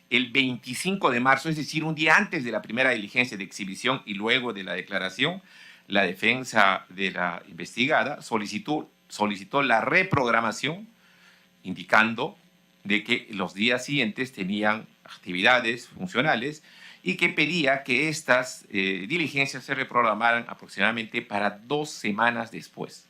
el 25 de marzo, es decir, un día antes de la primera diligencia de exhibición y luego de la declaración, la defensa de la investigada solicitó la reprogramación, indicando de que los días siguientes tenían actividades funcionales y que pedía que estas diligencias se reprogramaran aproximadamente para 2 semanas después.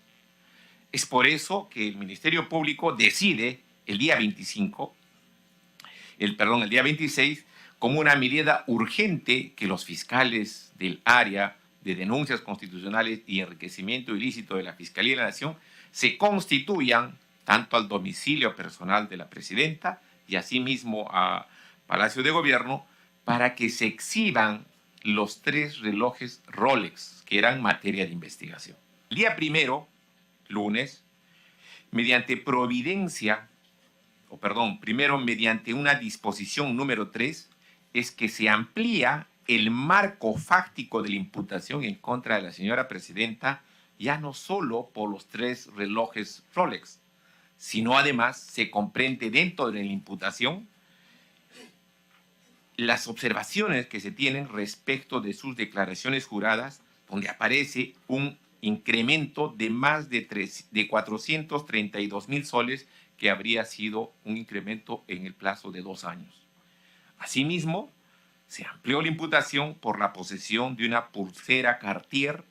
Es por eso que el Ministerio Público decide el día 26, como una medida urgente que los fiscales del área de denuncias constitucionales y enriquecimiento ilícito de la Fiscalía de la Nación se constituyan tanto al domicilio personal de la presidenta y asimismo a Palacio de Gobierno para que se exhiban los 3 relojes Rolex que eran materia de investigación. El día primero, lunes, mediante mediante una disposición número 3, es que se amplía el marco fáctico de la imputación en contra de la señora presidenta, ya no solo por los 3 relojes Rolex, sino además se comprende dentro de la imputación las observaciones que se tienen respecto de sus declaraciones juradas, donde aparece un incremento de más de 432,000 soles, que habría sido un incremento en el plazo de 2 años. Asimismo, se amplió la imputación por la posesión de una pulsera Cartier,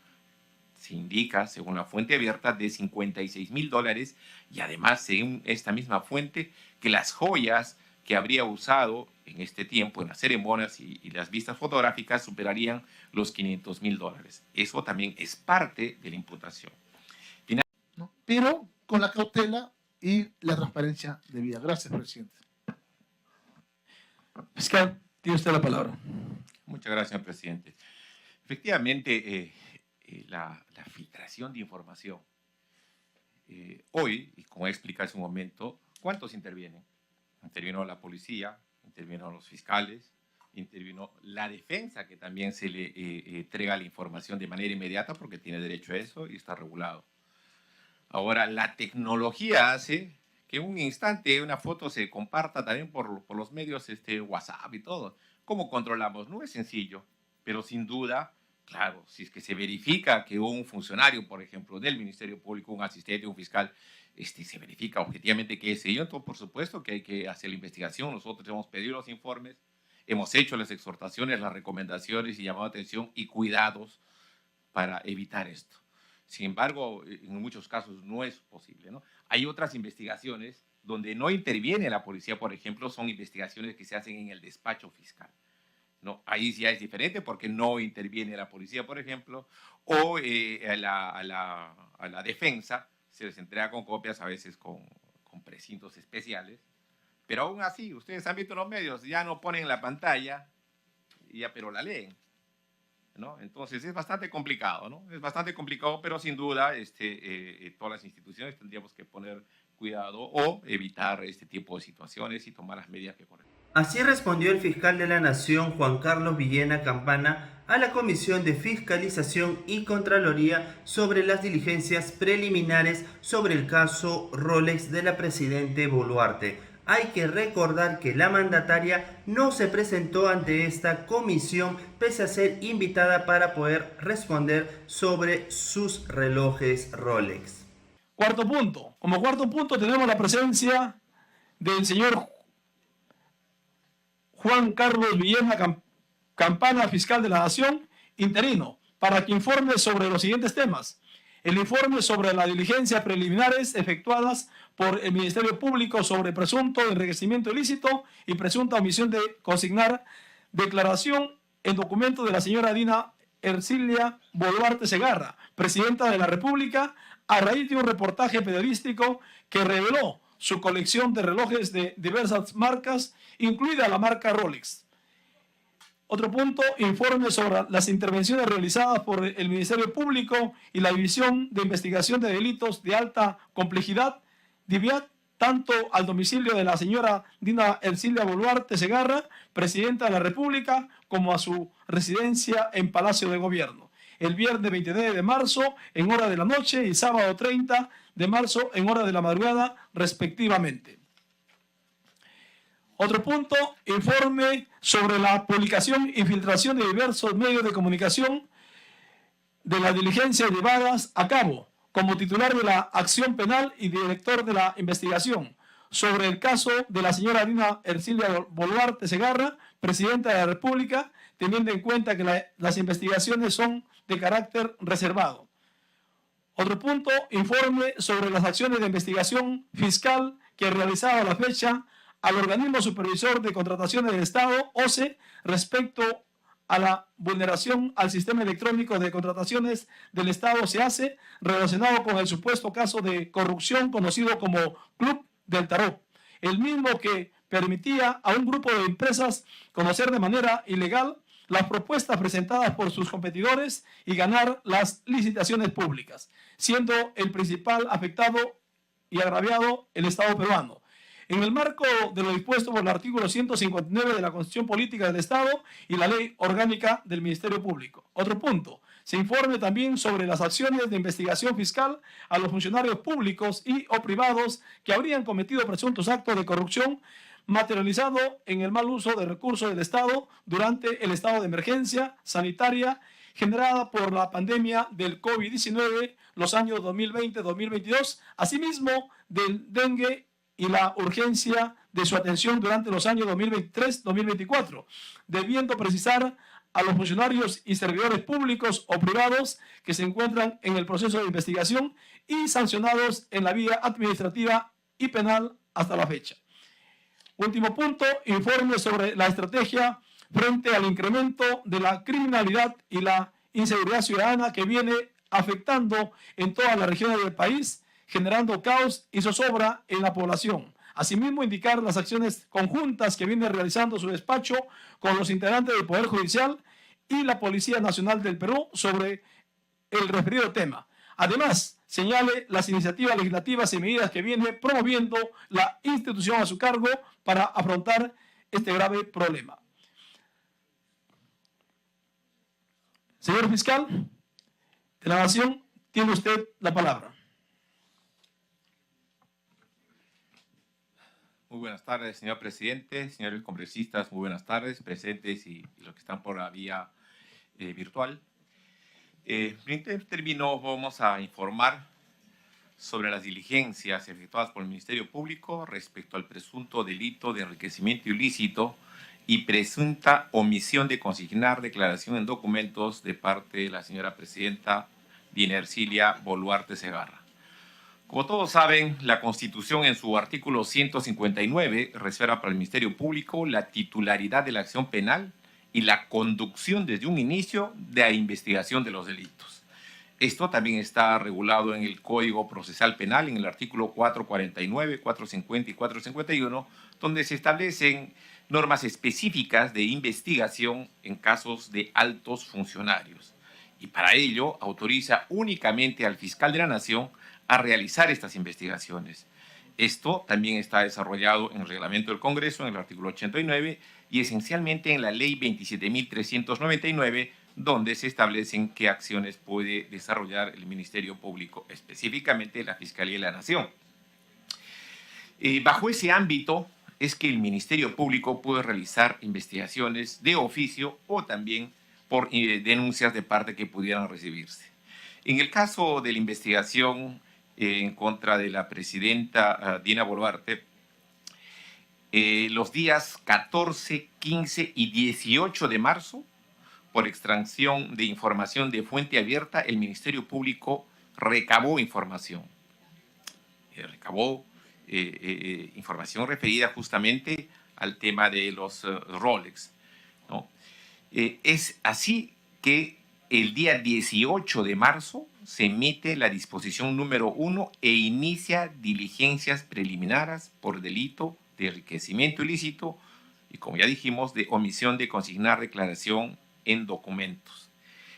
se indica, según la fuente abierta, de $56,000, y además, según esta misma fuente, que las joyas que habría usado en este tiempo en las ceremonias y las vistas fotográficas superarían los $500,000. Eso también es parte de la imputación. ¿No? Pero con la cautela y la transparencia debida. Gracias, presidente. Fiscal, tiene usted la palabra. Muchas gracias, señor presidente. Efectivamente, la filtración de información. Hoy, y como expliqué hace un momento, ¿cuántos intervienen? Intervino la policía, intervino los fiscales, intervino la defensa, que también se le entrega la información de manera inmediata porque tiene derecho a eso y está regulado. Ahora, la tecnología hace que en un instante una foto se comparta también por los medios WhatsApp y todo. ¿Cómo controlamos? No es sencillo, pero sin duda, claro, si es que se verifica que un funcionario, por ejemplo, del Ministerio Público, un asistente, un fiscal, se verifica objetivamente que es ello, entonces por supuesto que hay que hacer la investigación. Nosotros hemos pedido los informes, hemos hecho las exhortaciones, las recomendaciones y llamado atención y cuidados para evitar esto. Sin embargo, en muchos casos no es posible, ¿no? Hay otras investigaciones donde no interviene la policía, por ejemplo, son investigaciones que se hacen en el despacho fiscal, ¿no? Ahí ya es diferente porque no interviene la policía, por ejemplo, o a la defensa se les entrega con copias, a veces con precintos especiales, pero aún así, ustedes han visto los medios, ya no ponen la pantalla, pero la leen, ¿no? Entonces es bastante complicado, ¿no? Es bastante complicado, pero sin duda todas las instituciones tendríamos que poner cuidado o evitar este tipo de situaciones y tomar las medidas que corresponden. Así respondió el fiscal de la Nación, Juan Carlos Villena Campana, a la Comisión de Fiscalización y Contraloría sobre las diligencias preliminares sobre el caso Rolex de la presidente Boluarte. Hay que recordar que la mandataria no se presentó ante esta comisión pese a ser invitada para poder responder sobre sus relojes Rolex. Cuarto punto. Como cuarto punto tenemos la presencia del señor Juan Carlos Villena Campana, fiscal de la Nación, interino, para que informe sobre los siguientes temas. El informe sobre las diligencias preliminares efectuadas por el Ministerio Público sobre presunto enriquecimiento ilícito y presunta omisión de consignar declaración en documento de la señora Dina Ercilia Boluarte Segarra, presidenta de la República, a raíz de un reportaje periodístico que reveló su colección de relojes de diversas marcas, incluida la marca Rolex. Otro punto, informe sobre las intervenciones realizadas por el Ministerio Público y la División de Investigación de Delitos de Alta Complejidad, DIVIAT, tanto al domicilio de la señora Dina Ercilia Boluarte Segarra, presidenta de la República, como a su residencia en Palacio de Gobierno, el viernes 29 de marzo en hora de la noche y sábado 30 de marzo en hora de la madrugada, respectivamente. Otro punto, informe sobre la publicación y filtración de diversos medios de comunicación de las diligencias llevadas a cabo como titular de la acción penal y director de la investigación sobre el caso de la señora Dina Ercilia Boluarte Segarra, presidenta de la República, teniendo en cuenta que las investigaciones son de carácter reservado. Otro punto, informe sobre las acciones de investigación fiscal que ha realizado a la fecha al Organismo Supervisor de Contrataciones del Estado, OCE, respecto a la vulneración al sistema electrónico de contrataciones del Estado, SEACE, relacionado con el supuesto caso de corrupción conocido como Club del Tarot, el mismo que permitía a un grupo de empresas conocer de manera ilegal las propuestas presentadas por sus competidores y ganar las licitaciones públicas, siendo el principal afectado y agraviado el Estado peruano. En el marco de lo dispuesto por el artículo 159 de la Constitución Política del Estado y la Ley Orgánica del Ministerio Público. Otro punto, se informe también sobre las acciones de investigación fiscal a los funcionarios públicos y o privados que habrían cometido presuntos actos de corrupción materializado en el mal uso de recursos del Estado durante el estado de emergencia sanitaria generada por la pandemia del COVID-19 los años 2020-2022, asimismo del dengue y la urgencia de su atención durante los años 2023-2024, debiendo precisar a los funcionarios y servidores públicos o privados que se encuentran en el proceso de investigación y sancionados en la vía administrativa y penal hasta la fecha. Último punto, informe sobre la estrategia frente al incremento de la criminalidad y la inseguridad ciudadana que viene afectando en todas las regiones del país, generando caos y zozobra en la población. Asimismo, indicar las acciones conjuntas que viene realizando su despacho con los integrantes del Poder Judicial y la Policía Nacional del Perú sobre el referido tema. Además, señale las iniciativas legislativas y medidas que viene promoviendo la institución a su cargo para afrontar este grave problema. Señor fiscal de la Nación, tiene usted la palabra. Muy buenas tardes, señor presidente, señores congresistas, muy buenas tardes, presentes y los que están por la vía virtual. En este término vamos a informar sobre las diligencias efectuadas por el Ministerio Público respecto al presunto delito de enriquecimiento ilícito y presunta omisión de consignar declaración en documentos de parte de la señora presidenta Dina Ercilia Boluarte Segarra. Como todos saben, la Constitución en su artículo 159 reserva para el Ministerio Público la titularidad de la acción penal y la conducción desde un inicio de la investigación de los delitos. Esto también está regulado en el Código Procesal Penal, en el artículo 449, 450 y 451, donde se establecen normas específicas de investigación en casos de altos funcionarios. Y para ello autoriza únicamente al fiscal de la Nación a realizar estas investigaciones. Esto también está desarrollado en el reglamento del Congreso, en el artículo 89, y esencialmente en la ley 27.399, donde se establecen qué acciones puede desarrollar el Ministerio Público, específicamente la Fiscalía de la Nación. Bajo ese ámbito es que el Ministerio Público puede realizar investigaciones de oficio o también por denuncias de parte que pudieran recibirse. En el caso de la investigación en contra de la presidenta Dina Boluarte, los días 14, 15 y 18 de marzo, por extracción de información de fuente abierta, el Ministerio Público recabó información. Información referida justamente al tema de los Rolex, ¿no? Es así que el día 18 de marzo se emite la disposición número 1 e inicia diligencias preliminares por delito de enriquecimiento ilícito y, como ya dijimos, de omisión de consignar declaración en documentos.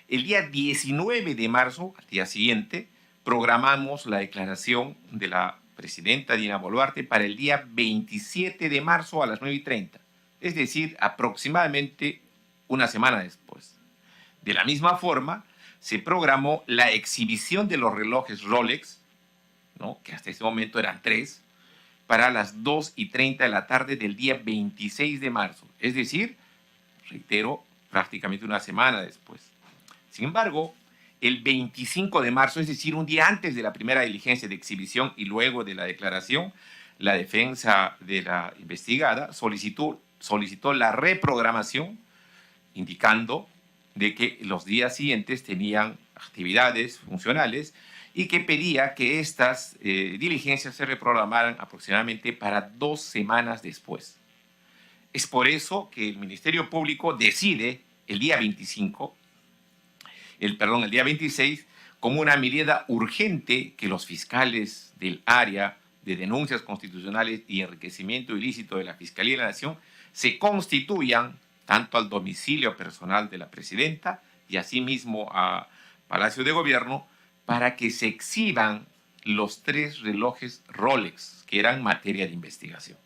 El día 19 de marzo, al día siguiente, programamos la declaración de la presidenta Dina Boluarte para el día 27 de marzo a las 9:30, es decir, aproximadamente una semana después. De la misma forma, se programó la exhibición de los relojes Rolex, ¿no?, que hasta ese momento eran 3, para las 2:30 de la tarde del día 26 de marzo. Es decir, reitero, prácticamente una semana después. Sin embargo, el 25 de marzo, es decir, un día antes de la primera diligencia de exhibición y luego de la declaración, la defensa de la investigada solicitó la reprogramación, indicando de que los días siguientes tenían actividades funcionales y que pedía que estas diligencias se reprogramaran aproximadamente para 2 semanas después. Es por eso que el Ministerio Público decide el día 26, como una medida urgente que los fiscales del área de denuncias constitucionales y enriquecimiento ilícito de la Fiscalía de la Nación se constituyan tanto al domicilio personal de la presidenta y asimismo a Palacio de Gobierno para que se exhiban los 3 relojes Rolex que eran materia de investigación.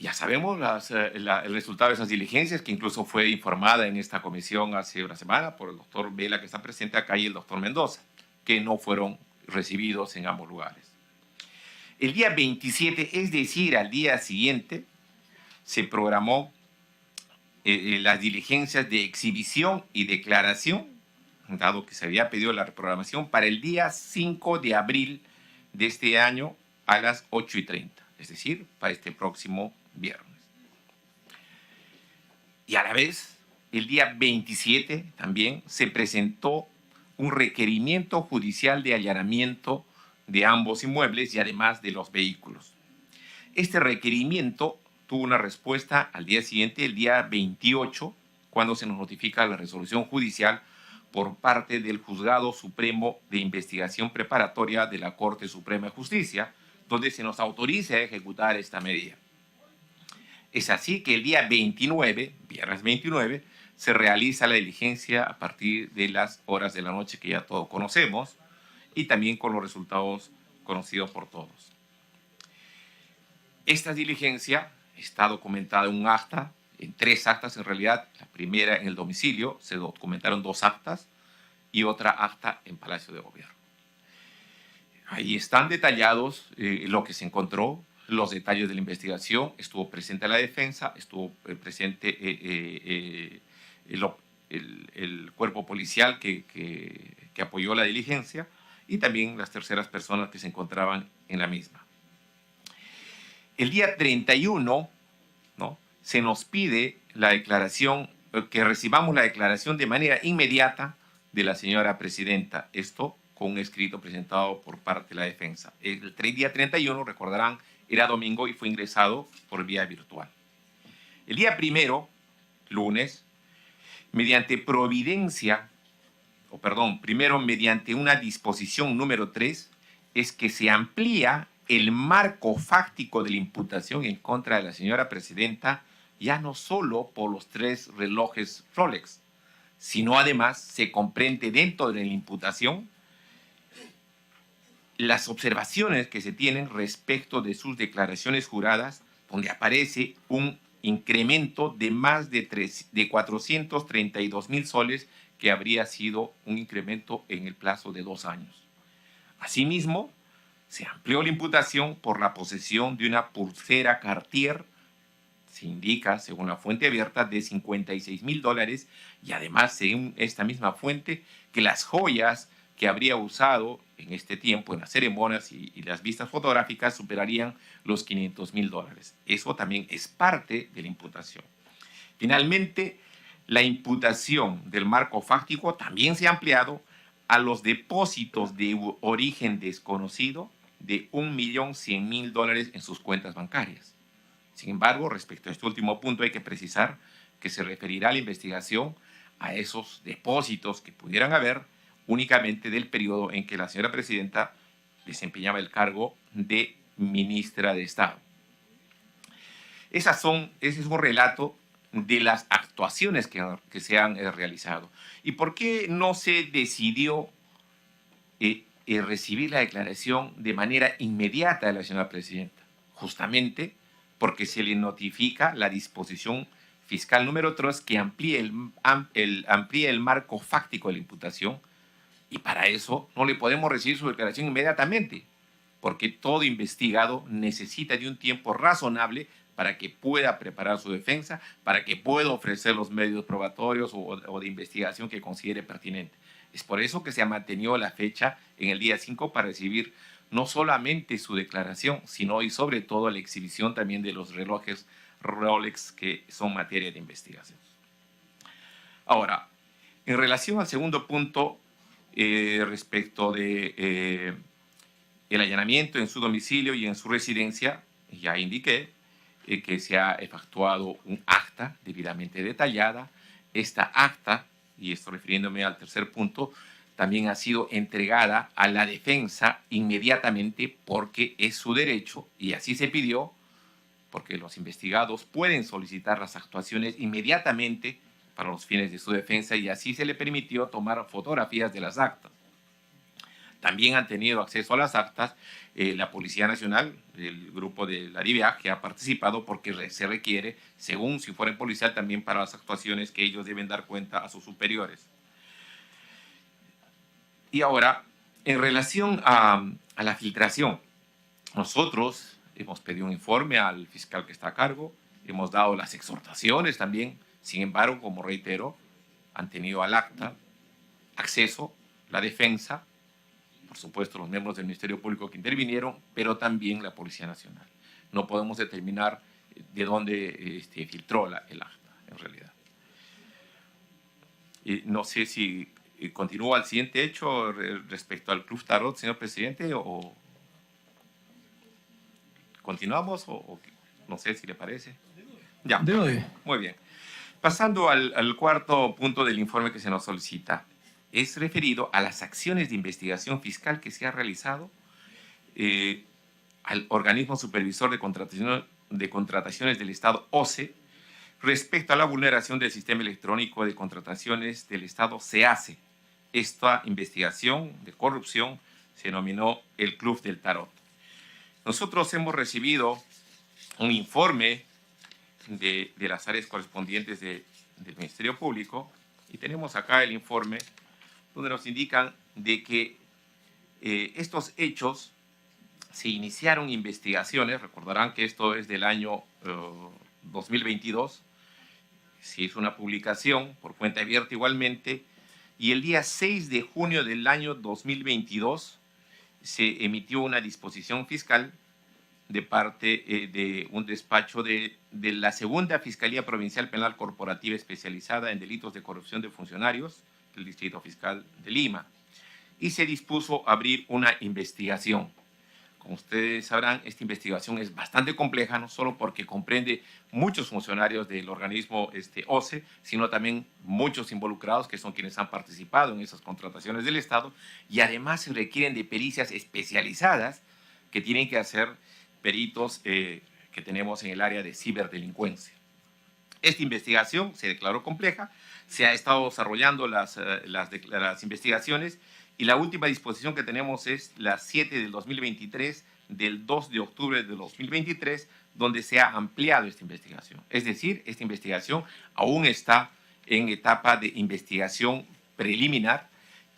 Ya sabemos el resultado de esas diligencias, que incluso fue informada en esta comisión hace una semana por el doctor Vela, que está presente acá, y el doctor Mendoza, que no fueron recibidos en ambos lugares. El día 27, es decir, al día siguiente, se programó las diligencias de exhibición y declaración, dado que se había pedido la reprogramación para el día 5 de abril de este año a las 8:30, es decir, para este próximo viernes. Y a la vez, el día 27 también se presentó un requerimiento judicial de allanamiento de ambos inmuebles y además de los vehículos. Este requerimiento tuvo una respuesta al día siguiente, el día 28, cuando se nos notifica la resolución judicial por parte del Juzgado Supremo de Investigación Preparatoria de la Corte Suprema de Justicia, donde se nos autoriza a ejecutar esta medida. Es así que el día 29, viernes 29, se realiza la diligencia a partir de las horas de la noche que ya todos conocemos y también con los resultados conocidos por todos. Esta diligencia está documentada en un acta, en 3 actas en realidad. La primera en el domicilio, se documentaron 2 actas y otra acta en Palacio de Gobierno. Ahí están detallados lo que se encontró, los detalles de la investigación. Estuvo presente la defensa, estuvo presente el cuerpo policial que apoyó la diligencia y también las terceras personas que se encontraban en la misma. El día 31, ¿no?, se nos pide la declaración, que recibamos la declaración de manera inmediata de la señora presidenta. Esto con un escrito presentado por parte de la defensa. El día 31, recordarán, era domingo y fue ingresado por vía virtual. El día 1, lunes, mediante mediante una disposición número 3, es que se amplía el marco fáctico de la imputación en contra de la señora presidenta, ya no solo por los 3 relojes Rolex, sino además se comprende dentro de la imputación las observaciones que se tienen respecto de sus declaraciones juradas, donde aparece un incremento de más de 432,000 soles, que habría sido un incremento en el plazo de 2 años. Asimismo, se amplió la imputación por la posesión de una pulsera Cartier, se indica, según la fuente abierta, de $56,000, y además, según esta misma fuente, que las joyas que habría usado en este tiempo en las ceremonias y las vistas fotográficas superarían los $500,000. Eso también es parte de la imputación. Finalmente, la imputación del marco fáctico también se ha ampliado a los depósitos de origen desconocido de $1,100,000 en sus cuentas bancarias. Sin embargo, respecto a este último punto, hay que precisar que se referirá a la investigación a esos depósitos que pudieran haber únicamente del periodo en que la señora presidenta desempeñaba el cargo de ministra de Estado. Ese es un relato de las actuaciones que se han realizado. ¿Y por qué no se decidió recibir la declaración de manera inmediata de la señora presidenta? Justamente porque se le notifica la disposición fiscal número 3 que amplía el marco fáctico de la imputación, y para eso no le podemos recibir su declaración inmediatamente. porque todo investigado necesita de un tiempo razonable para que pueda preparar su defensa, para que pueda ofrecer los medios probatorios o de investigación que considere pertinente. Es por eso que se ha mantenido la fecha en el día 5 para recibir no solamente su declaración, sino y sobre todo la exhibición también de los relojes Rolex que son materia de investigación. Ahora, en relación al segundo punto, respecto de el allanamiento en su domicilio y en su residencia, ya indiqué que se ha efectuado un acta debidamente detallada. Esta acta, y esto refiriéndome al tercer punto, también ha sido entregada a la defensa inmediatamente porque es su derecho y así se pidió, porque los investigados pueden solicitar las actuaciones inmediatamente para los fines de su defensa y así se le permitió tomar fotografías de las actas. También han tenido acceso a las actas la Policía Nacional, el grupo de la DIVIAC, que ha participado porque se requiere, según si fuera policial, también para las actuaciones que ellos deben dar cuenta a sus superiores. Y ahora, en relación a la filtración, nosotros hemos pedido un informe al fiscal que está a cargo, hemos dado las exhortaciones también, sin embargo, como reitero, han tenido al acta acceso la defensa, por supuesto los miembros del Ministerio Público que intervinieron, pero también la Policía Nacional. No podemos determinar de dónde filtró el acta, en realidad. No sé si continúa el siguiente hecho respecto al Club Tarot, señor presidente, o continuamos, o no sé si le parece. Ya, muy bien. Pasando al cuarto punto del informe que se nos solicita, es referido a las acciones de investigación fiscal que se ha realizado al organismo supervisor de contrataciones del Estado, OCE, respecto a la vulneración del sistema electrónico de contrataciones del Estado, SEACE. Esta investigación de corrupción se denominó el Club del Tarot. Nosotros hemos recibido un informe de las áreas correspondientes del Ministerio Público y tenemos acá el informe donde nos indican de que estos hechos se iniciaron investigaciones, recordarán que esto es del año 2022, se hizo una publicación por cuenta abierta igualmente, y el día 6 de junio del año 2022 se emitió una disposición fiscal de parte de un despacho de la Segunda Fiscalía Provincial Penal Corporativa Especializada en Delitos de Corrupción de Funcionarios, el Distrito Fiscal de Lima, y se dispuso a abrir una investigación. Como ustedes sabrán, esta investigación es bastante compleja, no solo porque comprende muchos funcionarios del organismo OCE, sino también muchos involucrados que son quienes han participado en esas contrataciones del Estado, y además se requieren de pericias especializadas que tienen que hacer peritos que tenemos en el área de ciberdelincuencia. Esta investigación se declaró compleja, se ha estado desarrollando las investigaciones y la última disposición que tenemos es la 7 del 2023, del 2 de octubre del 2023, donde se ha ampliado esta investigación. Es decir, esta investigación aún está en etapa de investigación preliminar.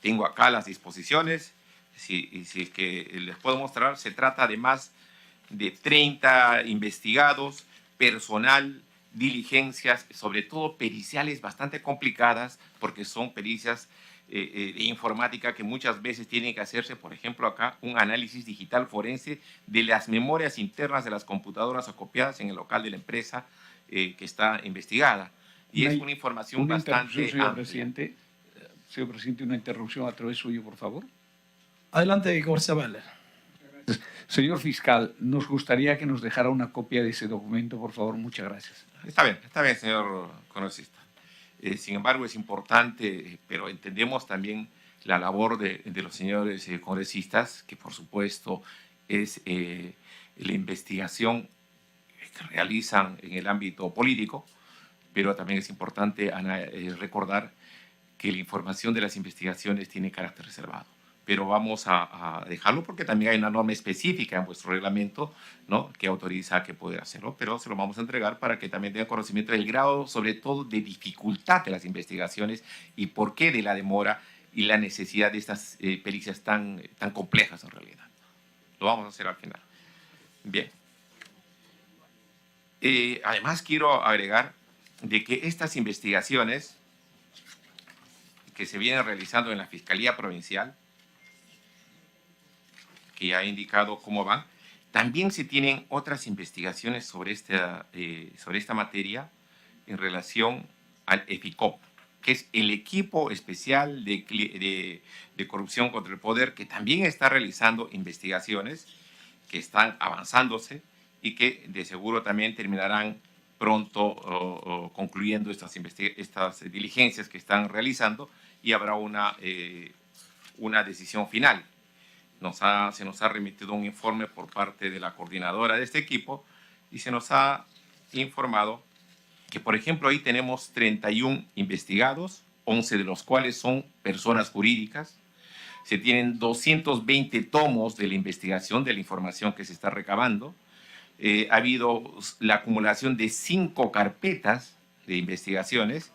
Tengo acá las disposiciones, si es que les puedo mostrar, se trata de más de 30 investigados, personal, diligencias, sobre todo periciales bastante complicadas, porque son pericias de informática que muchas veces tienen que hacerse, por ejemplo, acá un análisis digital forense de las memorias internas de las computadoras acopiadas en el local de la empresa que está investigada. Y es una información bastante amplia. Señor presidente, una interrupción a través suyo, por favor. Adelante, García Valer. Señor fiscal, nos gustaría que nos dejara una copia de ese documento, por favor. Muchas gracias. Está bien, señor congresista. Sin embargo, es importante, pero entendemos también la labor de los señores congresistas, que por supuesto es la investigación que realizan en el ámbito político, pero también es importante recordar que la información de las investigaciones tiene carácter reservado. Pero vamos a dejarlo porque también hay una norma específica en vuestro reglamento, ¿no?, que autoriza que pueda hacerlo, pero se lo vamos a entregar para que también tenga conocimiento del grado, sobre todo, de dificultad de las investigaciones y por qué de la demora y la necesidad de estas pericias tan complejas en realidad. Lo vamos a hacer al final. Bien. Además, quiero agregar de que estas investigaciones que se vienen realizando en la Fiscalía Provincial, que ya he indicado cómo van, también se tienen otras investigaciones sobre esta materia en relación al EFICOP, que es el equipo especial de corrupción contra el poder, que también está realizando investigaciones que están avanzándose y que de seguro también terminarán pronto o concluyendo estas diligencias que están realizando y habrá una decisión final. Se nos ha remitido un informe por parte de la coordinadora de este equipo y se nos ha informado que, por ejemplo, ahí tenemos 31 investigados, 11 de los cuales son personas jurídicas. Se tienen 220 tomos de la investigación, de la información que se está recabando. Ha habido la acumulación de 5 carpetas de investigaciones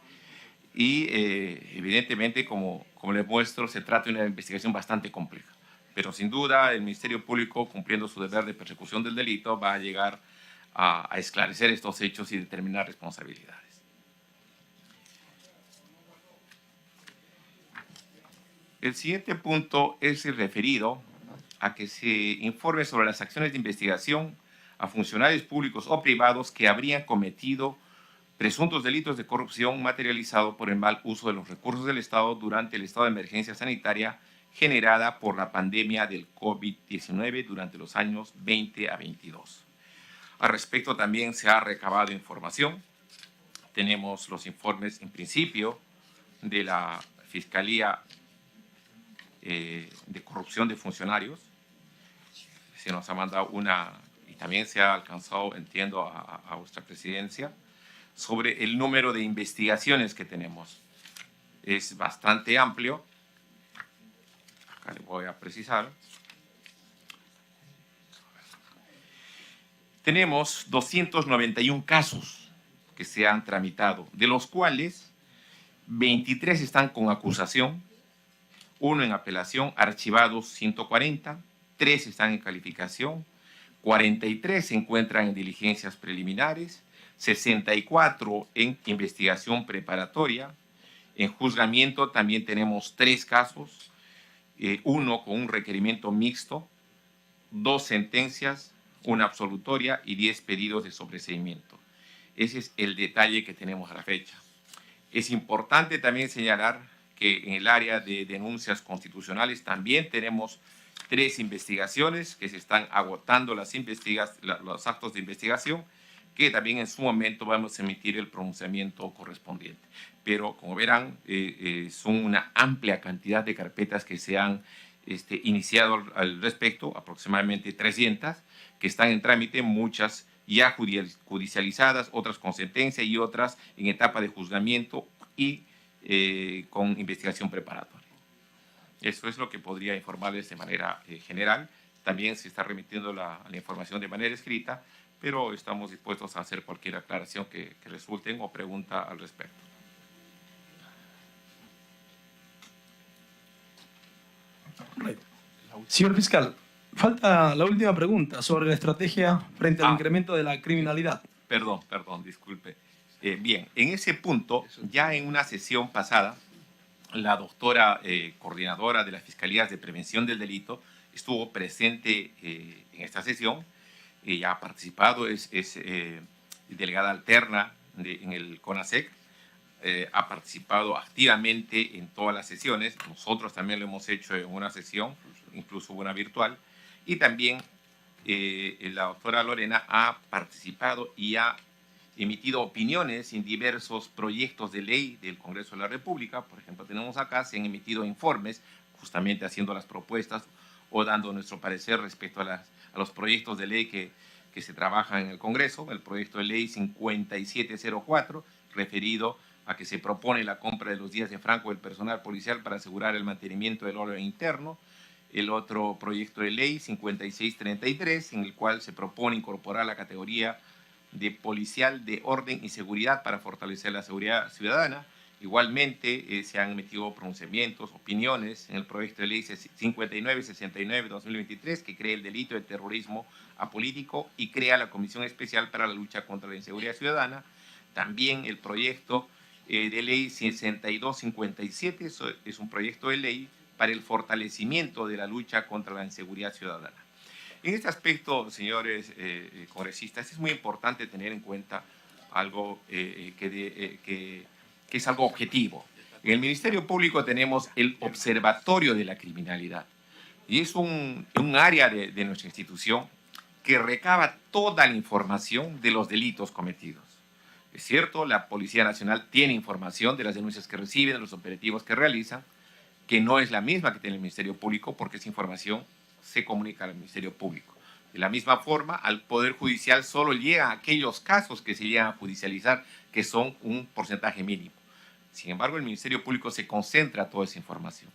y, evidentemente, como les muestro, se trata de una investigación bastante compleja. Pero sin duda el Ministerio Público, cumpliendo su deber de persecución del delito, va a llegar a esclarecer estos hechos y determinar responsabilidades. El siguiente punto es el referido a que se informe sobre las acciones de investigación a funcionarios públicos o privados que habrían cometido presuntos delitos de corrupción materializado por el mal uso de los recursos del Estado durante el estado de emergencia sanitaria generada por la pandemia del COVID-19 durante los años 20 a 22. Al respecto también se ha recabado información. Tenemos los informes en principio de la Fiscalía de Corrupción de Funcionarios. Se nos ha mandado y también se ha alcanzado, entiendo, a vuestra presidencia, sobre el número de investigaciones que tenemos. Es bastante amplio. Acá le voy a precisar. Tenemos 291 casos que se han tramitado, de los cuales 23 están con acusación, 1 en apelación, archivados 140, 3 están en calificación, 43 se encuentran en diligencias preliminares, 64 en investigación preparatoria. En juzgamiento también tenemos 3 casos, 1 con un requerimiento mixto, 2 sentencias, 1 absolutoria y 10 pedidos de sobreseimiento. Ese es el detalle que tenemos a la fecha. Es importante también señalar que en el área de denuncias constitucionales también tenemos 3 investigaciones que se están agotando los actos de investigación, que también en su momento vamos a emitir el pronunciamiento correspondiente. Pero, como verán, son una amplia cantidad de carpetas que se han iniciado al respecto, aproximadamente 300, que están en trámite, muchas ya judicializadas, otras con sentencia y otras en etapa de juzgamiento y con investigación preparatoria. Eso es lo que podría informarles de manera general. También se está remitiendo la información de manera escrita, pero estamos dispuestos a hacer cualquier aclaración que resulten o pregunta al respecto. Señor fiscal, falta la última pregunta sobre la estrategia frente al incremento de la criminalidad. Perdón, disculpe. Bien, en ese punto, ya en una sesión pasada, la doctora coordinadora de las Fiscalías de Prevención del Delito estuvo presente en esta sesión. Ella ha participado, es delegada alterna en el CONASEC, ha participado activamente en todas las sesiones. Nosotros también lo hemos hecho en una sesión, incluso una virtual, y también la doctora Lorena ha participado y ha emitido opiniones en diversos proyectos de ley del Congreso de la República. Por ejemplo, tenemos acá, se han emitido informes justamente haciendo las propuestas o dando nuestro parecer respecto a los proyectos de ley que se trabajan en el Congreso. El proyecto de ley 5704, referido a que se propone la compra de los días de franco del personal policial para asegurar el mantenimiento del orden interno. El otro proyecto de ley 5633, en el cual se propone incorporar la categoría de policial de orden y seguridad para fortalecer la seguridad ciudadana. Igualmente, se han emitido pronunciamientos, opiniones en el proyecto de ley 5969-2023 que crea el delito de terrorismo apolítico y crea la Comisión Especial para la Lucha contra la Inseguridad Ciudadana. También el proyecto de ley 6257 es un proyecto de ley para el fortalecimiento de la lucha contra la inseguridad ciudadana. En este aspecto, señores congresistas, es muy importante tener en cuenta algo que es algo objetivo. En el Ministerio Público tenemos el Observatorio de la Criminalidad y es un área de nuestra institución que recaba toda la información de los delitos cometidos. Es cierto, la Policía Nacional tiene información de las denuncias que reciben, de los operativos que realizan, que no es la misma que tiene el Ministerio Público porque esa información se comunica al Ministerio Público. De la misma forma, al Poder Judicial solo llegan aquellos casos que se llegan a judicializar, que son un porcentaje mínimo. Sin embargo, el Ministerio Público se concentra toda esa información.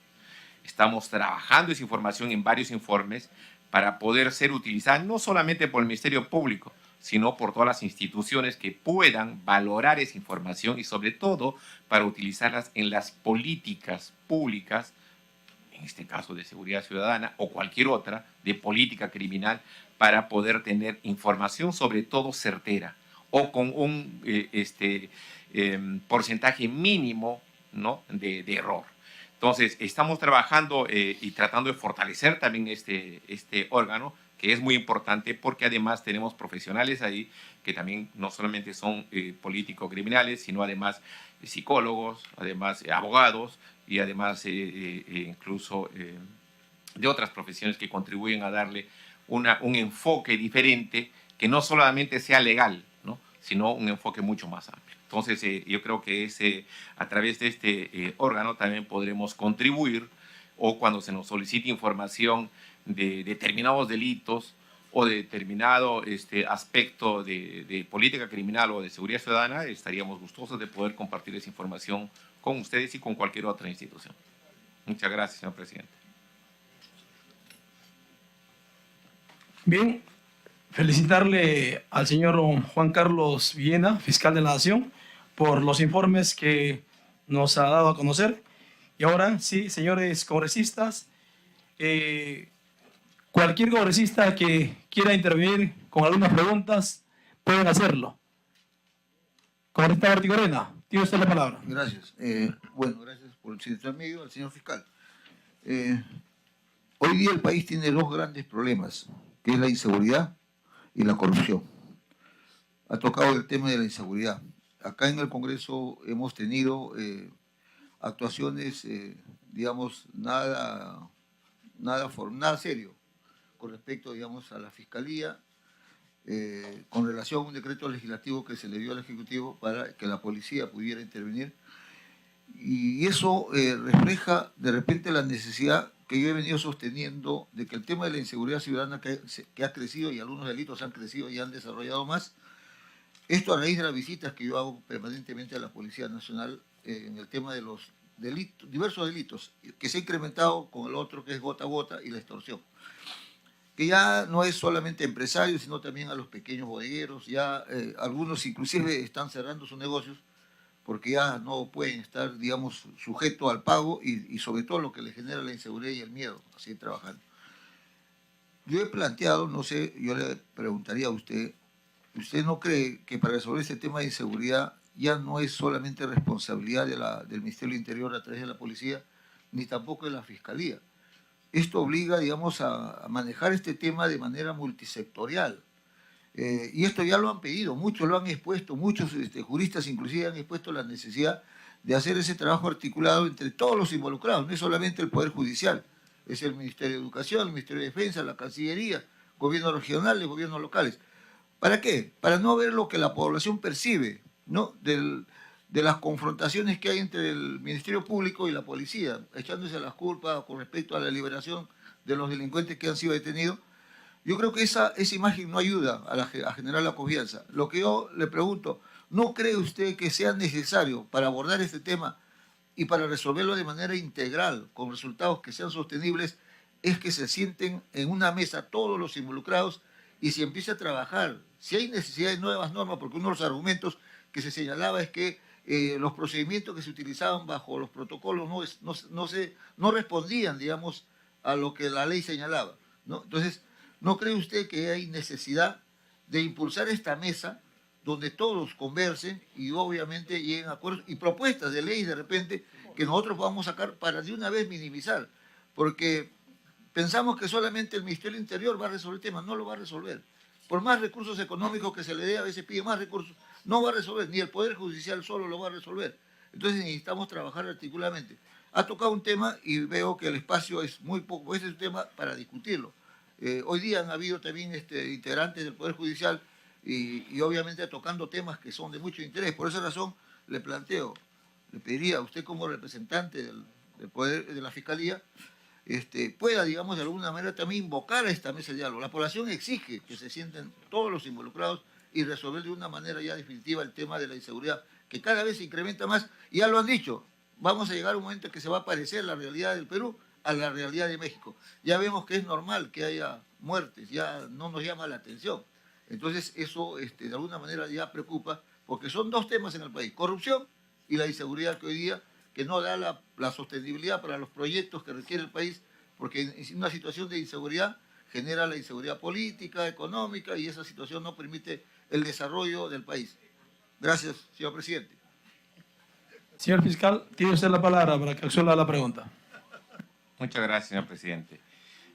Estamos trabajando esa información en varios informes para poder ser utilizada no solamente por el Ministerio Público, sino por todas las instituciones que puedan valorar esa información y sobre todo para utilizarlas en las políticas públicas, en este caso de seguridad ciudadana o cualquier otra, de política criminal, para poder tener información sobre todo certera o con un porcentaje mínimo, ¿no?, de error. Entonces, estamos trabajando y tratando de fortalecer también este órgano, que es muy importante porque además tenemos profesionales ahí que también no solamente son políticos criminales, sino además psicólogos, además abogados y además incluso de otras profesiones que contribuyen a darle un enfoque diferente que no solamente sea legal, ¿no?, sino un enfoque mucho más amplio. Entonces, yo creo que a través de este órgano también podremos contribuir, o cuando se nos solicite información de determinados delitos o de determinado aspecto de política criminal o de seguridad ciudadana, estaríamos gustosos de poder compartir esa información con ustedes y con cualquier otra institución. Muchas gracias, señor presidente. Bien, felicitarle al señor Juan Carlos Villena, fiscal de la Nación, por los informes que nos ha dado a conocer. Y ahora, sí, señores congresistas, cualquier congresista que quiera intervenir con algunas preguntas, pueden hacerlo. Congresista Barticorena, tiene usted la palabra. Gracias. Bueno, gracias por el señor medio, al señor fiscal. Hoy día el país tiene dos grandes problemas, que es la inseguridad y la corrupción. Ha tocado el tema de la inseguridad. Acá en el Congreso hemos tenido actuaciones, digamos, nada serio con respecto, digamos, a la Fiscalía, con relación a un decreto legislativo que se le dio al Ejecutivo para que la policía pudiera intervenir. Y eso refleja de repente la necesidad que yo he venido sosteniendo de que el tema de la inseguridad ciudadana que ha crecido y algunos delitos han crecido y han desarrollado más, esto a raíz de las visitas que yo hago permanentemente a la Policía Nacional en el tema de los delitos, diversos delitos, que se ha incrementado con el otro que es gota a gota y la extorsión. Que ya no es solamente empresarios, sino también a los pequeños bodegueros, ya algunos inclusive están cerrando sus negocios porque ya no pueden estar, digamos, sujetos al pago y sobre todo lo que les genera la inseguridad y el miedo a seguir trabajando. Yo he planteado, no sé, yo le preguntaría a usted, ¿usted no cree que para resolver este tema de inseguridad ya no es solamente responsabilidad del Ministerio del Interior a través de la policía, ni tampoco de la Fiscalía? Esto obliga, digamos, a manejar este tema de manera multisectorial. Y esto ya lo han pedido, muchos lo han expuesto, muchos juristas inclusive han expuesto la necesidad de hacer ese trabajo articulado entre todos los involucrados, no es solamente el Poder Judicial, es el Ministerio de Educación, el Ministerio de Defensa, la Cancillería, gobiernos regionales, gobiernos locales. ¿Para qué? Para no ver lo que la población percibe, ¿no?, de las confrontaciones que hay entre el Ministerio Público y la policía, echándose las culpas con respecto a la liberación de los delincuentes que han sido detenidos. Yo creo que esa imagen no ayuda a generar la confianza. Lo que yo le pregunto, ¿no cree usted que sea necesario para abordar este tema y para resolverlo de manera integral, con resultados que sean sostenibles, es que se sienten en una mesa todos los involucrados y se empiece a trabajar? Si hay necesidad de nuevas normas, porque uno de los argumentos que se señalaba es que los procedimientos que se utilizaban bajo los protocolos no respondían, digamos, a lo que la ley señalaba, ¿no? Entonces, ¿no cree usted que hay necesidad de impulsar esta mesa donde todos conversen y obviamente lleguen a acuerdos y propuestas de ley de repente que nosotros vamos a sacar para de una vez minimizar? Porque pensamos que solamente el Ministerio del Interior va a resolver el tema, no lo va a resolver. Por más recursos económicos que se le dé, a veces pide más recursos, no va a resolver, ni el Poder Judicial solo lo va a resolver. Entonces necesitamos trabajar articuladamente. Ha tocado un tema y veo que el espacio es muy poco, ese es un tema para discutirlo. Hoy día han habido también integrantes del Poder Judicial y obviamente tocando temas que son de mucho interés. Por esa razón le planteo, le pediría a usted como representante del Poder, de la Fiscalía, pueda, digamos, de alguna manera también invocar a esta mesa de diálogo. La población exige que se sienten todos los involucrados y resolver de una manera ya definitiva el tema de la inseguridad, que cada vez se incrementa más. Y ya lo han dicho, vamos a llegar a un momento en que se va a parecer la realidad del Perú a la realidad de México. Ya vemos que es normal que haya muertes, ya no nos llama la atención. Entonces eso de alguna manera ya preocupa, porque son dos temas en el país, corrupción y la inseguridad que hoy día que no da la sostenibilidad para los proyectos que requiere el país, porque en una situación de inseguridad genera la inseguridad política, económica, y esa situación no permite el desarrollo del país. Gracias, señor presidente. Señor fiscal, tiene usted la palabra para que accione la pregunta. Muchas gracias, señor presidente.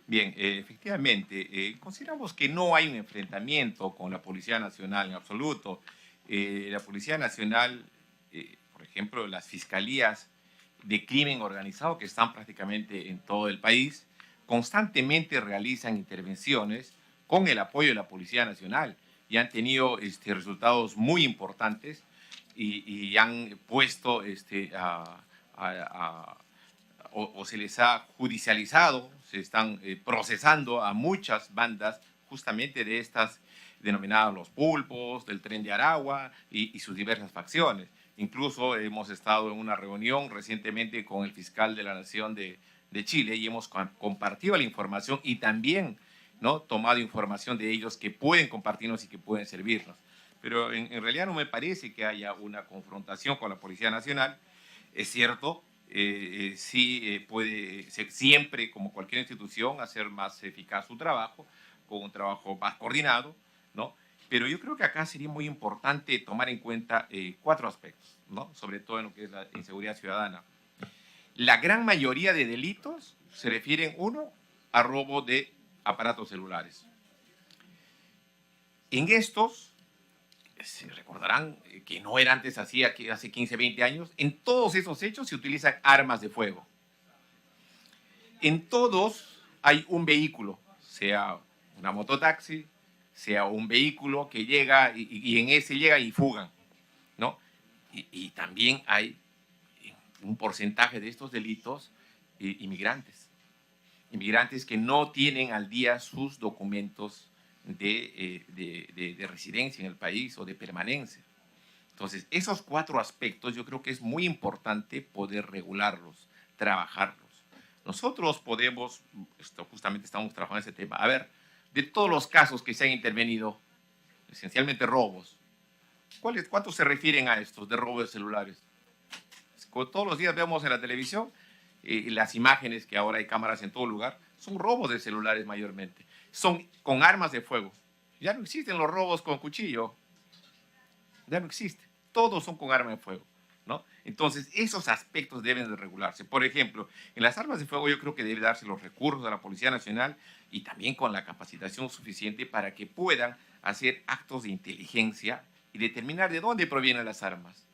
Bien, efectivamente, consideramos que no hay un enfrentamiento con la Policía Nacional en absoluto. La Policía Nacional, por ejemplo, las fiscalías de crimen organizado que están prácticamente en todo el país, constantemente realizan intervenciones con el apoyo de la Policía Nacional y han tenido resultados muy importantes y han puesto o se les ha judicializado, se están procesando a muchas bandas justamente de estas denominadas los pulpos, del Tren de Aragua y sus diversas facciones. Incluso hemos estado en una reunión recientemente con el fiscal de la Nación de Chile y hemos compartido la información y también, ¿no?, tomado información de ellos que pueden compartirnos y que pueden servirnos. Pero en realidad no me parece que haya una confrontación con la Policía Nacional. Es cierto, sí puede ser siempre, como cualquier institución, hacer más eficaz su trabajo, con un trabajo más coordinado, ¿no? Pero yo creo que acá sería muy importante tomar en cuenta 4 aspectos, ¿no?, sobre todo en lo que es la inseguridad ciudadana. La gran mayoría de delitos se refieren, uno, a robo de aparatos celulares. En estos, se recordarán que no era antes así, hace 15, 20 años, en todos esos hechos se utilizan armas de fuego. En todos hay un vehículo, sea una mototaxi, sea un vehículo que llega y en ese llega y fugan, ¿no? Y también hay un porcentaje de estos delitos inmigrantes que no tienen al día sus documentos de residencia en el país o de permanencia. Entonces, esos 4 aspectos yo creo que es muy importante poder regularlos, trabajarlos. Nosotros podemos, justamente estamos trabajando en ese tema, a ver, de todos los casos que se han intervenido, esencialmente robos, ¿cuántos se refieren a estos de robo de celulares? Todos los días vemos en la televisión las imágenes que ahora hay cámaras en todo lugar, son robos de celulares mayormente, son con armas de fuego. Ya no existen los robos con cuchillo, ya no existe, todos son con arma de fuego, ¿no? Entonces, esos aspectos deben de regularse. Por ejemplo, en las armas de fuego yo creo que debe darse los recursos a la Policía Nacional y también con la capacitación suficiente para que puedan hacer actos de inteligencia y determinar de dónde provienen las armas,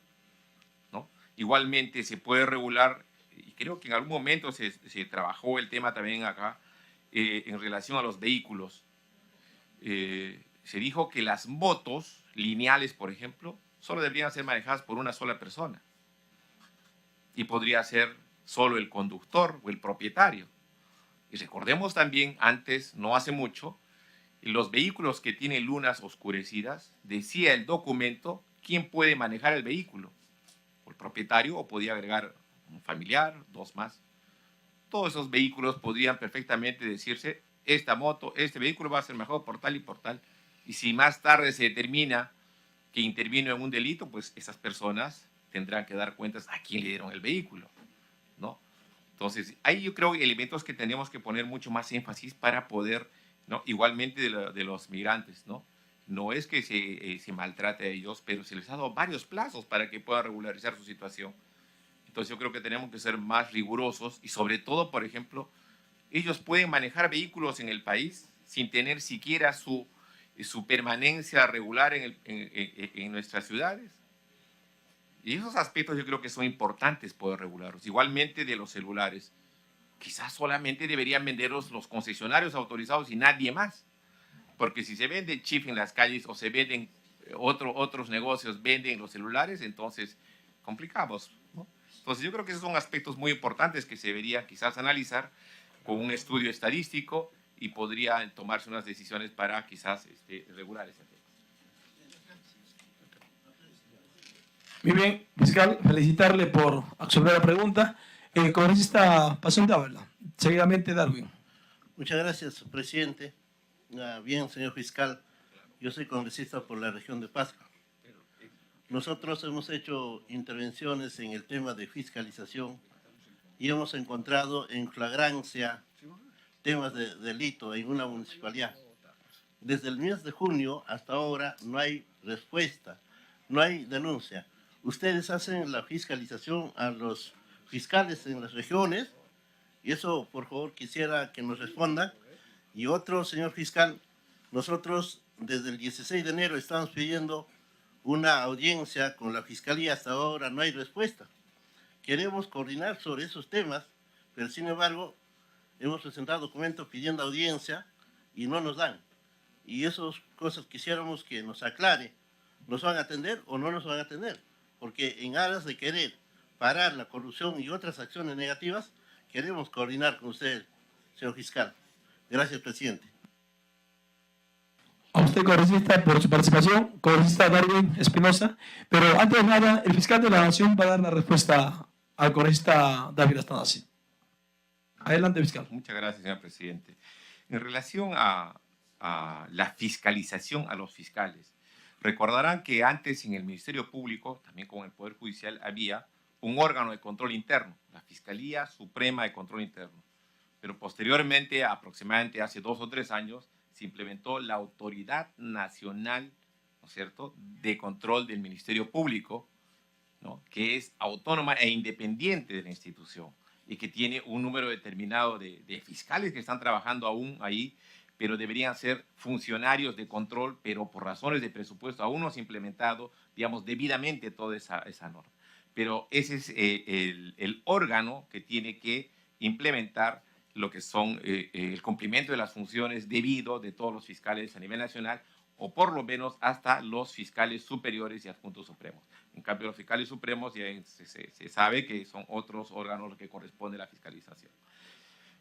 ¿no? Igualmente se puede regular, y creo que en algún momento se trabajó el tema también acá, en relación a los vehículos. Se dijo que las motos lineales, por ejemplo, solo deberían ser manejadas por una sola persona. Y podría ser solo el conductor o el propietario. Y recordemos también, antes, no hace mucho, los vehículos que tienen lunas oscurecidas, decía el documento quién puede manejar el vehículo. El propietario, o podía agregar un familiar, 2 más. Todos esos vehículos podrían perfectamente decirse, esta moto, este vehículo va a ser mejor por tal y por tal. Y si más tarde se determina que intervino en un delito, pues esas personas tendrán que dar cuentas a quién le dieron el vehículo, ¿no? Entonces, hay yo creo elementos que tenemos que poner mucho más énfasis para poder, ¿no? Igualmente de los migrantes, ¿no? No es que se maltrate a ellos, pero se les ha dado varios plazos para que puedan regularizar su situación. Entonces yo creo que tenemos que ser más rigurosos y sobre todo, por ejemplo, ellos pueden manejar vehículos en el país sin tener siquiera su permanencia regular en nuestras ciudades. Y esos aspectos yo creo que son importantes poder regularlos. Igualmente de los celulares. Quizás solamente deberían venderlos los concesionarios autorizados y nadie más. Porque si se vende chip en las calles o se venden otros negocios, venden los celulares, entonces complicamos, ¿no? Entonces yo creo que esos son aspectos muy importantes que se debería quizás analizar con un estudio estadístico y podrían tomarse unas decisiones para quizás regular ese tema. Muy bien, fiscal, felicitarle por absorber la pregunta. Congresista Pasión Dávila, seguidamente Darwin. Muchas gracias, presidente. Bien, señor fiscal, yo soy congresista por la región de Pasco. Nosotros hemos hecho intervenciones en el tema de fiscalización y hemos encontrado en flagrancia temas de delito en una municipalidad. Desde el mes de junio hasta ahora no hay respuesta, no hay denuncia. Ustedes hacen la fiscalización a los fiscales en las regiones y eso, por favor, quisiera que nos respondan. Y otro, señor fiscal, nosotros desde el 16 de enero estamos pidiendo una audiencia con la Fiscalía, hasta ahora no hay respuesta. Queremos coordinar sobre esos temas, pero sin embargo hemos presentado documentos pidiendo audiencia y no nos dan. Y esas cosas quisiéramos que nos aclare, ¿nos van a atender o no nos van a atender? Porque en aras de querer parar la corrupción y otras acciones negativas, queremos coordinar con usted, señor fiscal. Gracias, presidente. A usted, congresista, por su participación, congresista Darwin Espinosa. Pero antes de nada, el fiscal de la Nación va a dar la respuesta al congresista Dávila Stanasi. Adelante, fiscal. Muchas gracias, señor presidente. En relación a la fiscalización a los fiscales, recordarán que antes en el Ministerio Público, también con el Poder Judicial, había un órgano de control interno, la Fiscalía Suprema de Control Interno. Pero posteriormente, aproximadamente hace 2 o 3 años, se implementó la Autoridad Nacional, ¿no es cierto?, de Control del Ministerio Público, ¿no?, que es autónoma e independiente de la institución y que tiene un número determinado de fiscales que están trabajando aún ahí, pero deberían ser funcionarios de control, pero por razones de presupuesto aún no se ha implementado, digamos, debidamente toda esa norma. Pero ese es el órgano que tiene que implementar lo que son el cumplimiento de las funciones debido de todos los fiscales a nivel nacional, o por lo menos hasta los fiscales superiores y adjuntos supremos. En cambio, los fiscales supremos ya se sabe que son otros órganos los que corresponde a la fiscalización.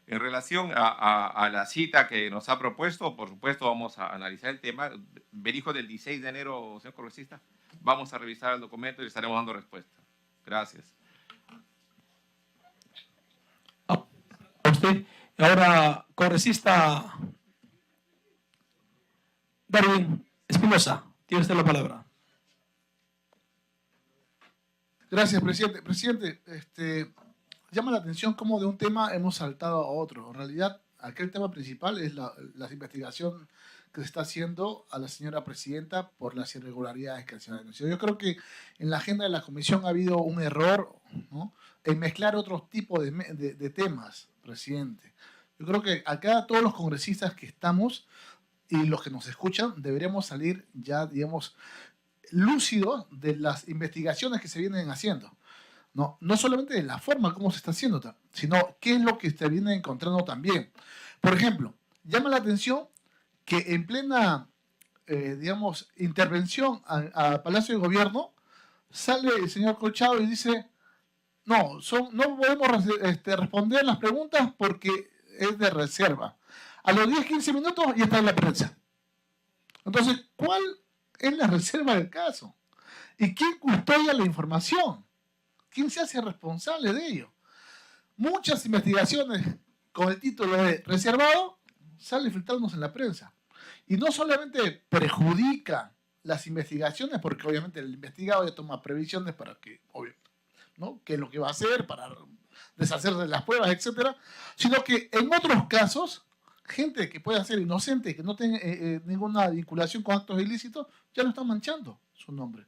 En relación a la cita que nos ha propuesto, por supuesto vamos a analizar el tema. Me dijo del 16 de enero, señor congresista, vamos a revisar el documento y le estaremos dando respuesta. Gracias. A usted. Ahora, congresista Darwin Espinosa, tiene usted la palabra. Gracias, presidente. Presidente, llama la atención cómo de un tema hemos saltado a otro. En realidad, aquel tema principal es la investigación que se está haciendo a la señora presidenta por las irregularidades que se han denunciado. Yo creo que en la agenda de la comisión ha habido un error, ¿no?, en mezclar otros tipos de temas, presidente. Yo creo que acá todos los congresistas que estamos y los que nos escuchan deberíamos salir ya, digamos, lúcidos de las investigaciones que se vienen haciendo. No solamente de la forma como se está haciendo, sino qué es lo que se viene encontrando también. Por ejemplo, llama la atención que en plena, digamos, intervención a Palacio de Gobierno, sale el señor Colchado y dice, no podemos responder las preguntas porque es de reserva. A los 10-15 minutos ya está en la prensa. Entonces, ¿cuál es la reserva del caso? ¿Y quién custodia la información? ¿Quién se hace responsable de ello? Muchas investigaciones con el título de reservado salen filtrados en la prensa. Y no solamente perjudica las investigaciones, porque obviamente el investigado ya toma previsiones para que, obvio, ¿no? qué es lo que va a hacer para deshacer de las pruebas, etcétera, sino que en otros casos, gente que pueda ser inocente, que no tenga ninguna vinculación con actos ilícitos, ya no están manchando su nombre.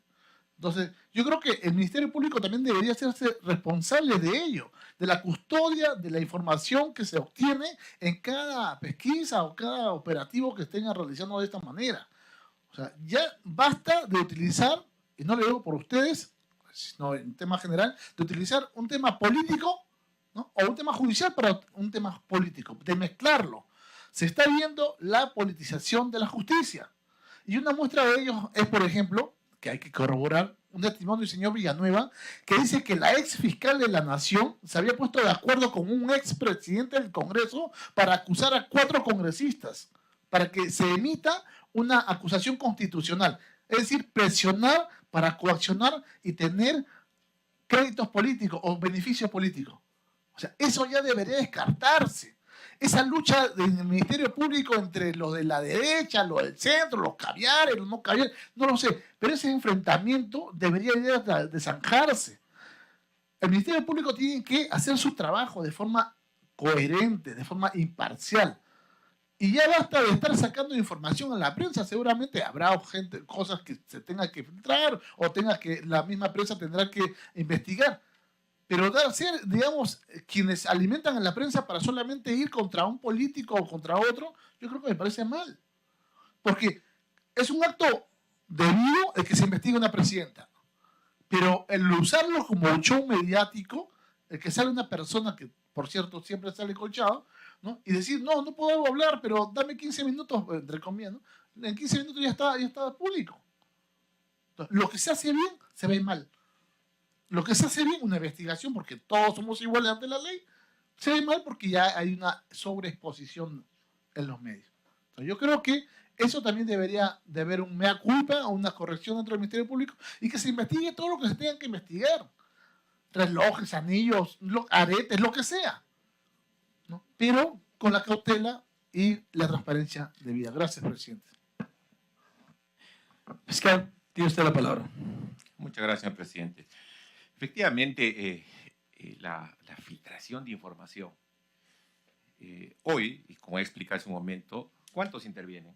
Entonces, yo creo que el Ministerio Público también debería hacerse responsable de ello, de la custodia de la información que se obtiene en cada pesquisa o cada operativo que estén realizando de esta manera. O sea, ya basta de utilizar, y no lo digo por ustedes, sino en tema general, de utilizar un tema político, ¿no? O un tema judicial para un tema político, de mezclarlo. Se está viendo la politización de la justicia. Y una muestra de ello es, por ejemplo, que hay que corroborar un testimonio del señor Villanueva, que dice que la ex fiscal de la Nación se había puesto de acuerdo con un ex presidente del Congreso para acusar a 4 congresistas, para que se emita una acusación constitucional. Es decir, presionar para coaccionar y tener créditos políticos o beneficios políticos. O sea, eso ya debería descartarse. Esa lucha del Ministerio Público entre los de la derecha, los del centro, los caviares, los no caviares, no lo sé, pero ese enfrentamiento debería de zanjarse. El Ministerio Público tiene que hacer su trabajo de forma coherente, de forma imparcial. Y ya basta de estar sacando información a la prensa. Seguramente habrá cosas que se tengan que filtrar o la misma prensa tendrá que investigar. Pero ser, digamos, quienes alimentan a la prensa para solamente ir contra un político o contra otro, yo creo que me parece mal. Porque es un acto debido el que se investigue una presidenta. Pero el usarlo como un show mediático, el que sale una persona que, por cierto, siempre sale colchado, ¿no? Y decir, no puedo hablar, pero dame 15 minutos, entre comillas, ¿no? En 15 minutos ya está público. Entonces, lo que se hace bien, se ve mal. Lo que se hace bien, una investigación, porque todos somos iguales ante la ley, se ve mal porque ya hay una sobreexposición en los medios. Entonces, yo creo que eso también debería de haber un mea culpa o una corrección dentro del Ministerio Público y que se investigue todo lo que se tenga que investigar. Relojes, anillos, aretes, lo que sea, ¿no? Pero con la cautela y la transparencia debida. Gracias, presidente. Fiscal, tiene usted la palabra. Muchas gracias, señor presidente. Efectivamente, la filtración de información. Hoy, y como he explicado hace un momento, ¿cuántos intervienen?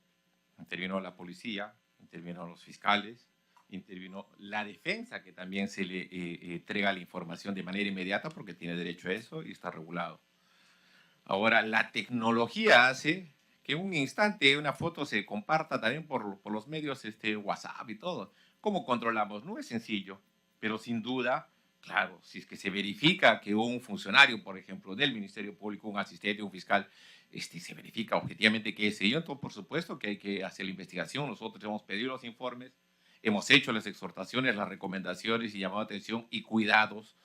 Intervino la policía, intervino los fiscales, intervino la defensa, que también se le entrega la información de manera inmediata porque tiene derecho a eso y está regulado. Ahora, la tecnología hace que en un instante una foto se comparta también por los medios WhatsApp y todo. ¿Cómo controlamos? No es sencillo, pero sin duda, claro, si es que se verifica que un funcionario, por ejemplo, del Ministerio Público, un asistente, un fiscal, se verifica objetivamente que es ello, entonces por supuesto que hay que hacer la investigación. Nosotros hemos pedido los informes, hemos hecho las exhortaciones, las recomendaciones y llamado atención y cuidados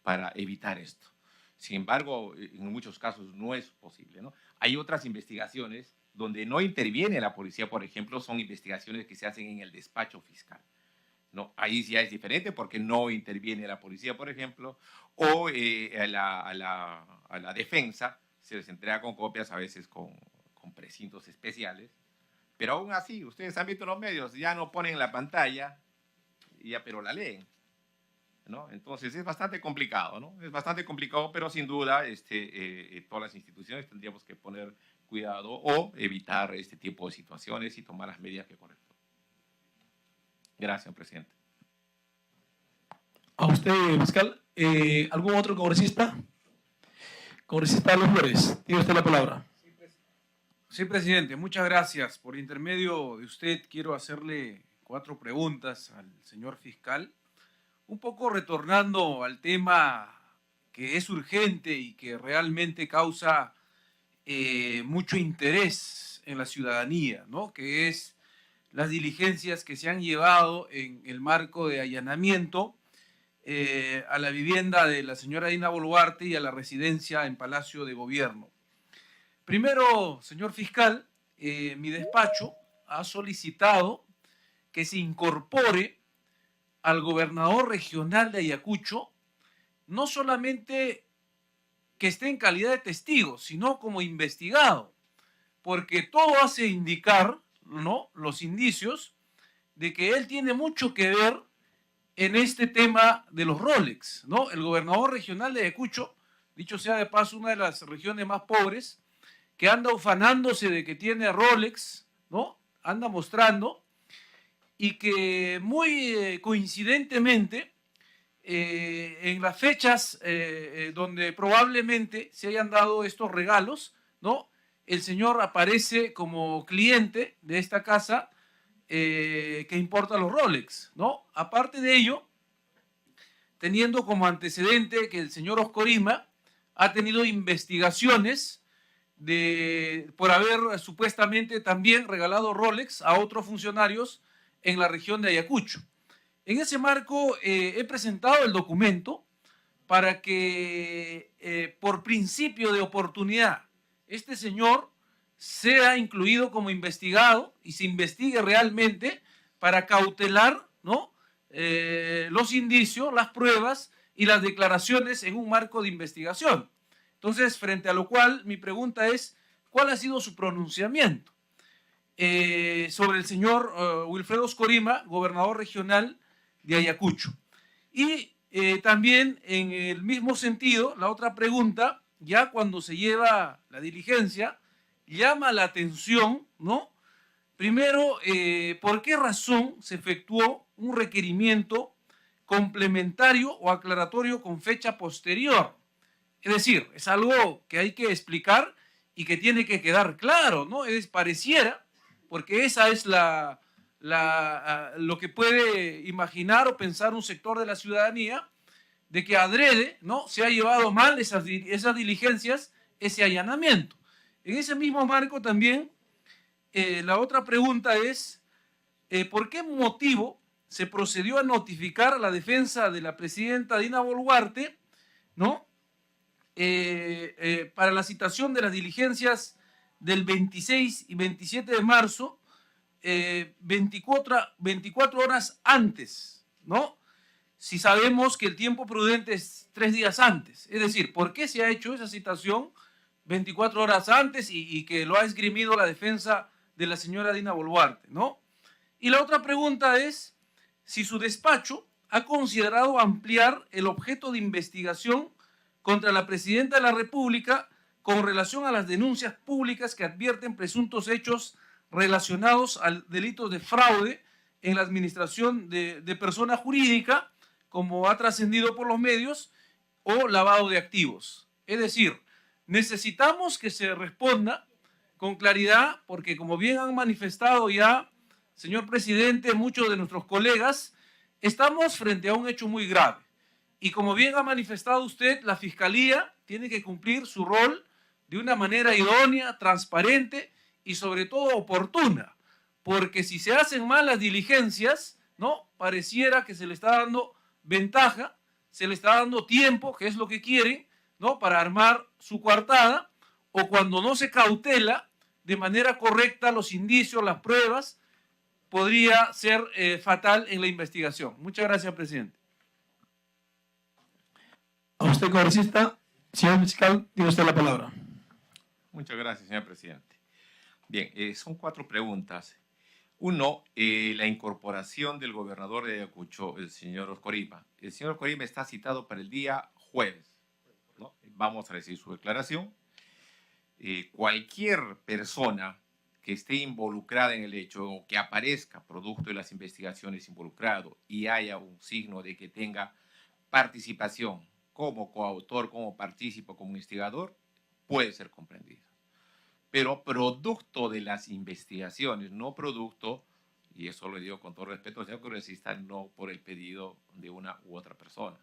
para evitar esto. Sin embargo, en muchos casos no es posible, ¿no? Hay otras investigaciones donde no interviene la policía, por ejemplo, son investigaciones que se hacen en el despacho fiscal, ¿no? Ahí ya es diferente porque no interviene la policía, por ejemplo, o a la defensa se les entrega con copias, a veces con precintos especiales, pero aún así, ustedes han visto en los medios, ya no ponen la pantalla, pero la leen, ¿no? Entonces es bastante complicado, ¿no? Es bastante complicado, pero sin duda todas las instituciones tendríamos que poner cuidado o evitar este tipo de situaciones y tomar las medidas que corresponden. Gracias, presidente. A usted, fiscal. ¿Algún otro congresista? Congresista Los Flores, tiene usted la palabra. Sí, presidente, muchas gracias. Por intermedio de usted quiero hacerle 4 preguntas al señor fiscal, un poco retornando al tema que es urgente y que realmente causa mucho interés en la ciudadanía, ¿no? Que es las diligencias que se han llevado en el marco de allanamiento a la vivienda de la señora Dina Boluarte y a la residencia en Palacio de Gobierno. Primero, señor fiscal, mi despacho ha solicitado que se incorpore al gobernador regional de Ayacucho, no solamente que esté en calidad de testigo, sino como investigado, porque todo hace indicar, ¿no?, los indicios de que él tiene mucho que ver en este tema de los Rolex, ¿no? El gobernador regional de Ayacucho, dicho sea de paso, una de las regiones más pobres, que anda ufanándose de que tiene Rolex, ¿no? Anda mostrando, y que muy coincidentemente, en las fechas donde probablemente se hayan dado estos regalos, ¿no? El señor aparece como cliente de esta casa que importa los Rolex, ¿no? Aparte de ello, teniendo como antecedente que el señor Oscorima ha tenido investigaciones por haber supuestamente también regalado Rolex a otros funcionarios en la región de Ayacucho. En ese marco he presentado el documento para que por principio de oportunidad este señor sea incluido como investigado y se investigue realmente para cautelar, ¿no? Los indicios, las pruebas y las declaraciones en un marco de investigación. Entonces, frente a lo cual, mi pregunta es, ¿cuál ha sido su pronunciamiento sobre el señor Wilfredo Oscorima, gobernador regional de Ayacucho? Y también en el mismo sentido, la otra pregunta, ya cuando se lleva la diligencia, llama la atención, ¿no? Primero, ¿por qué razón se efectuó un requerimiento complementario o aclaratorio con fecha posterior? Es decir, es algo que hay que explicar y que tiene que quedar claro, ¿no? Pareciera, porque esa es lo que puede imaginar o pensar un sector de la ciudadanía, de que adrede, ¿no? Se ha llevado mal esas diligencias, ese allanamiento. En ese mismo marco también, la otra pregunta es, ¿por qué motivo se procedió a notificar a la defensa de la presidenta Dina Boluarte, ¿no? Para la citación de las diligencias del 26 y 27 de marzo, 24 horas antes, ¿no? Si sabemos que el tiempo prudente es 3 días antes. Es decir, ¿por qué se ha hecho esa citación 24 horas antes y que lo ha esgrimido la defensa de la señora Dina Boluarte, ¿no? Y la otra pregunta es si su despacho ha considerado ampliar el objeto de investigación contra la presidenta de la República con relación a las denuncias públicas que advierten presuntos hechos relacionados al delito de fraude en la administración de persona jurídica, como ha trascendido por los medios, o lavado de activos. Es decir, necesitamos que se responda con claridad, porque como bien han manifestado ya, señor presidente, muchos de nuestros colegas, estamos frente a un hecho muy grave. Y como bien ha manifestado usted, la Fiscalía tiene que cumplir su rol de una manera idónea, transparente y sobre todo oportuna. Porque si se hacen malas diligencias, ¿no? Pareciera que se le está dando ventaja, se le está dando tiempo, que es lo que quieren, ¿no? Para armar su coartada, o cuando no se cautela de manera correcta los indicios, las pruebas, podría ser fatal en la investigación. Muchas gracias, presidente. A usted, congresista, señor fiscal, tiene usted la palabra. Muchas gracias, señor presidente. Bien, son 4 preguntas. Uno, la incorporación del gobernador de Ayacucho, el señor Oscorima. El señor Oscorima está citado para el día jueves, ¿no? Vamos a recibir su declaración. Cualquier persona que esté involucrada en el hecho o que aparezca producto de las investigaciones involucrado y haya un signo de que tenga participación como coautor, como partícipe, como investigador, puede ser comprendido. Pero producto de las investigaciones, no producto, y eso lo digo con todo respeto, señor congresista, no por el pedido de una u otra persona.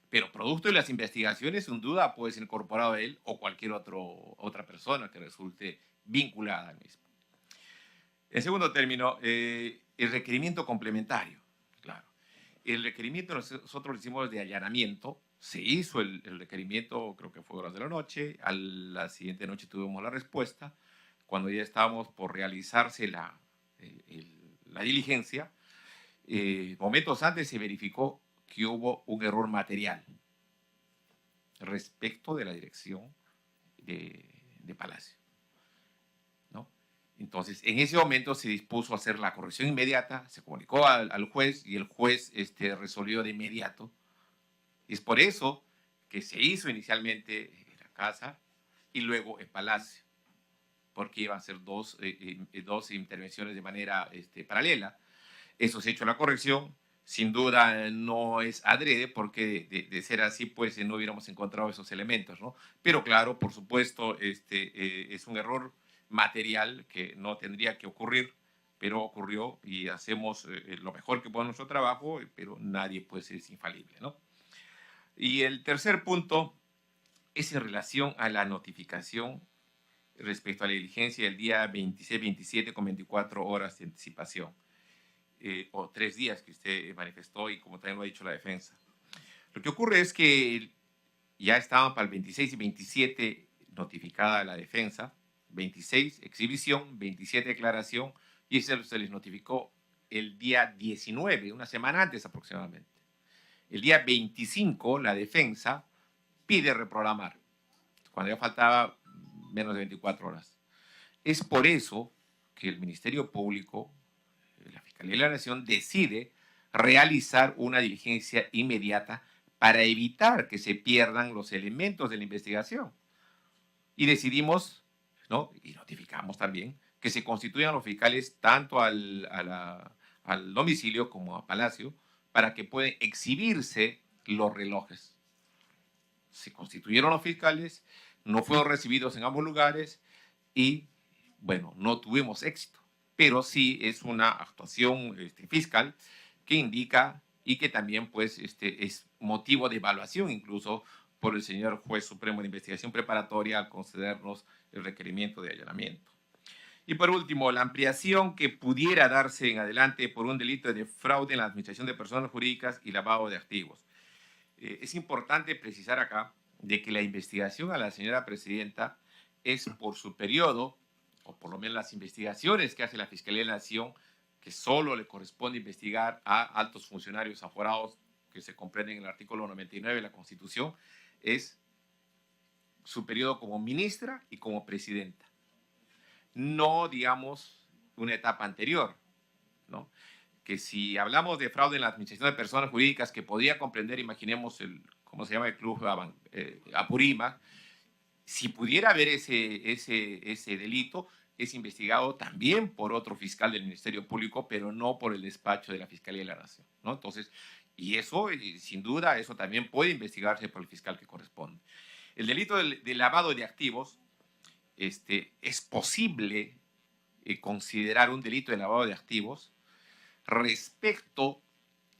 Pero producto de las investigaciones, sin duda, puede ser incorporado él o cualquier otra persona que resulte vinculada al mismo. En segundo término, el requerimiento complementario. Claro, el requerimiento nosotros lo hicimos de allanamiento. Se hizo el requerimiento, creo que fue horas de la noche. A la siguiente noche tuvimos la respuesta. Cuando ya estábamos por realizarse la diligencia, momentos antes se verificó que hubo un error material respecto de la dirección de Palacio, ¿no? Entonces, en ese momento se dispuso a hacer la corrección inmediata, se comunicó al juez y el juez resolvió de inmediato. Y es por eso que se hizo inicialmente en la casa y luego en Palacio, porque iban a ser dos intervenciones de manera paralela. Eso se ha hecho la corrección. Sin duda no es adrede, porque de ser así, pues no hubiéramos encontrado esos elementos, ¿no? Pero claro, por supuesto, es un error material que no tendría que ocurrir, pero ocurrió y hacemos lo mejor que podemos en nuestro trabajo, pero nadie pues es infalible, ¿no? Y el tercer punto es en relación a la notificación respecto a la diligencia del día 26-27 con 24 horas de anticipación. O 3 días que usted manifestó y como también lo ha dicho la defensa. Lo que ocurre es que ya estaban para el 26 y 27 notificada la defensa, 26 exhibición, 27 declaración, y eso se les notificó el día 19, una semana antes aproximadamente. El día 25 la defensa pide reprogramar, cuando ya faltaba menos de 24 horas. Es por eso que el Ministerio Público, la Fiscalía de la Nación, decide realizar una diligencia inmediata para evitar que se pierdan los elementos de la investigación. Y decidimos, ¿no?, y notificamos también, que se constituyan los fiscales tanto al domicilio como a Palacio para que puedan exhibirse los relojes. Se constituyeron los fiscales, no fueron recibidos en ambos lugares y, bueno, no tuvimos éxito. Pero sí es una actuación fiscal que indica y que también pues, es motivo de evaluación incluso por el señor juez supremo de investigación preparatoria al concedernos el requerimiento de allanamiento. Y por último, la ampliación que pudiera darse en adelante por un delito de fraude en la administración de personas jurídicas y lavado de activos. Es importante precisar acá de que la investigación a la señora presidenta es por su periodo, o por lo menos las investigaciones que hace la Fiscalía de la Nación, que solo le corresponde investigar a altos funcionarios aforados que se comprenden en el artículo 99 de la Constitución, es su periodo como ministra y como presidenta. No, digamos, una etapa anterior, ¿no? Que si hablamos de fraude en la administración de personas jurídicas, que podría comprender, imaginemos, ¿cómo se llama el club? Apurímac, si pudiera haber ese delito, es investigado también por otro fiscal del Ministerio Público, pero no por el despacho de la Fiscalía de la Nación, ¿no? Entonces, y eso, sin duda, eso también puede investigarse por el fiscal que corresponde. El delito de lavado de activos, es posible considerar un delito de lavado de activos respecto,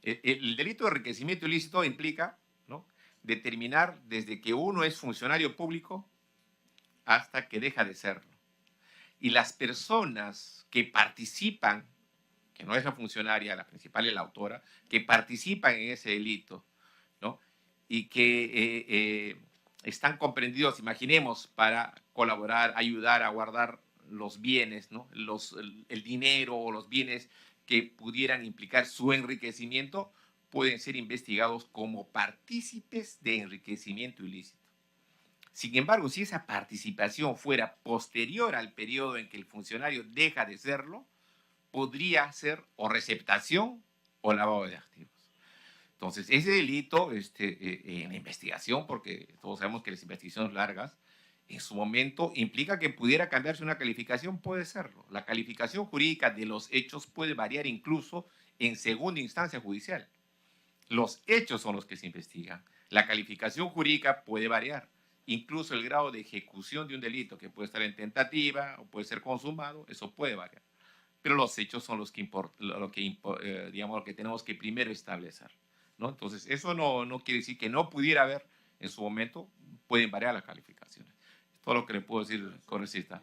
el delito de enriquecimiento ilícito implica, ¿no?, determinar desde que uno es funcionario público hasta que deja de serlo. Y las personas que participan, que no es la funcionaria, la principal es la autora, que participan en ese delito, ¿no?, y que están comprendidos, imaginemos, para colaborar, ayudar a guardar los bienes, ¿no?, el dinero o los bienes que pudieran implicar su enriquecimiento, pueden ser investigados como partícipes de enriquecimiento ilícito. Sin embargo, si esa participación fuera posterior al periodo en que el funcionario deja de serlo, podría ser o receptación o lavado de activos. Entonces, ese delito en la investigación, porque todos sabemos que las investigaciones largas, en su momento implica que pudiera cambiarse una calificación, puede serlo. La calificación jurídica de los hechos puede variar incluso en segunda instancia judicial. Los hechos son los que se investigan. La calificación jurídica puede variar. Incluso el grado de ejecución de un delito, que puede estar en tentativa o puede ser consumado, eso puede variar. Pero los hechos son los que, digamos, lo que tenemos que primero establecer, ¿no? Entonces, eso no quiere decir que no pudiera haber en su momento, pueden variar las calificaciones. Todo lo que le puedo decir, congresista.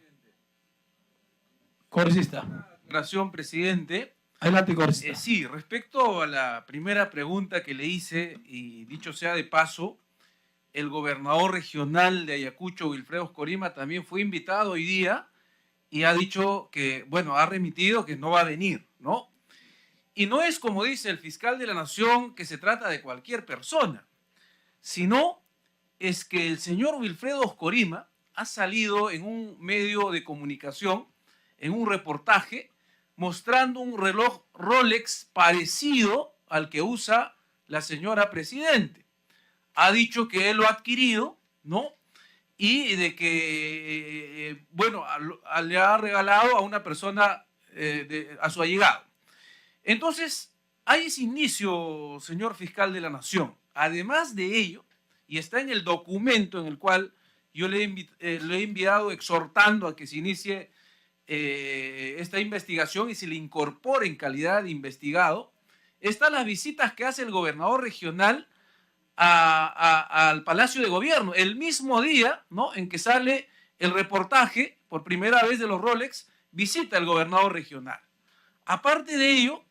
Congresista. Gracias, presidente. Adelante, congresista. Sí, respecto a la primera pregunta que le hice, y dicho sea de paso, el gobernador regional de Ayacucho, Wilfredo Corima, también fue invitado hoy día y ha dicho que, bueno, ha remitido que no va a venir, ¿no? Y no es como dice el fiscal de la Nación que se trata de cualquier persona, sino es que el señor Wilfredo Corima ha salido en un medio de comunicación en un reportaje mostrando un reloj Rolex parecido al que usa la señora presidente. Ha dicho que él lo ha adquirido, ¿no? Y de que, bueno, le ha regalado a una persona, a su allegado. Entonces, hay ese inicio, señor fiscal de la Nación. Además de ello, y está en el documento en el cual yo le he enviado exhortando a que se inicie esta investigación y se le incorpore en calidad de investigado, están las visitas que hace el gobernador regional al Palacio de Gobierno, el mismo día, ¿no?, en que sale el reportaje por primera vez de los Rolex, visita el gobernador regional. Aparte de ello,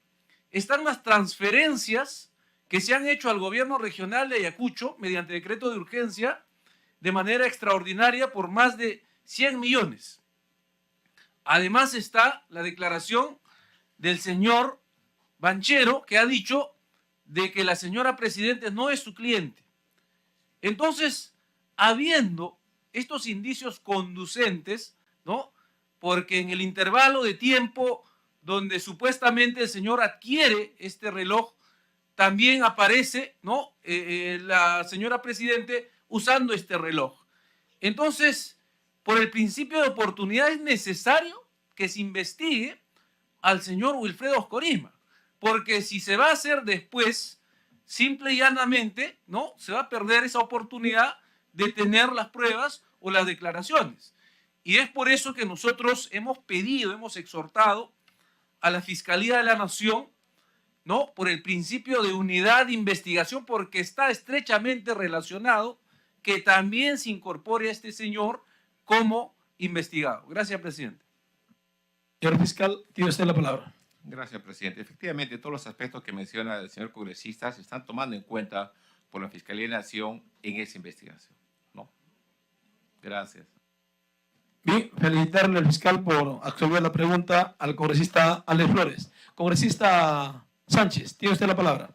están las transferencias que se han hecho al gobierno regional de Ayacucho mediante decreto de urgencia de manera extraordinaria por más de 100 millones. Además está la declaración del señor Banchero, que ha dicho de que la señora presidente no es su cliente. Entonces, habiendo estos indicios conducentes, ¿no?, porque en el intervalo de tiempo donde supuestamente el señor adquiere este reloj, también aparece, ¿no?, la señora presidente usando este reloj. Entonces, por el principio de oportunidad es necesario que se investigue al señor Wilfredo Oscorima, porque si se va a hacer después, simple y llanamente, ¿no?, se va a perder esa oportunidad de tener las pruebas o las declaraciones. Y es por eso que nosotros hemos pedido, hemos exhortado a la Fiscalía de la Nación, ¿no?, por el principio de unidad de investigación, porque está estrechamente relacionado que también se incorpore a este señor como investigado. Gracias, presidente. Señor fiscal, tiene usted la palabra. Gracias, presidente. Efectivamente, todos los aspectos que menciona el señor congresista se están tomando en cuenta por la Fiscalía de la Nación en esa investigación, ¿no? Gracias. Bien, felicitarle al fiscal por absolver la pregunta al congresista Alex Flores. Congresista Sánchez, tiene usted la palabra.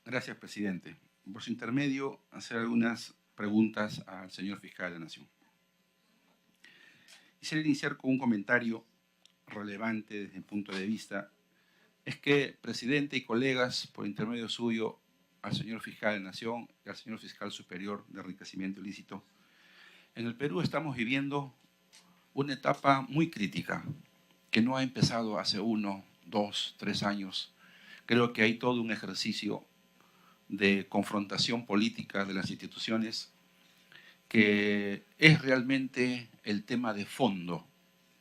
Gracias, presidente. Por su intermedio, hacer algunas preguntas al señor fiscal de la Nación. Quisiera iniciar con un comentario relevante desde mi punto de vista. Es que, presidente y colegas, por intermedio suyo, al señor fiscal de la Nación y al señor fiscal superior de enriquecimiento ilícito, en el Perú estamos viviendo una etapa muy crítica que no ha empezado hace 1, 2, 3 años. Creo que hay todo un ejercicio de confrontación política de las instituciones que es realmente el tema de fondo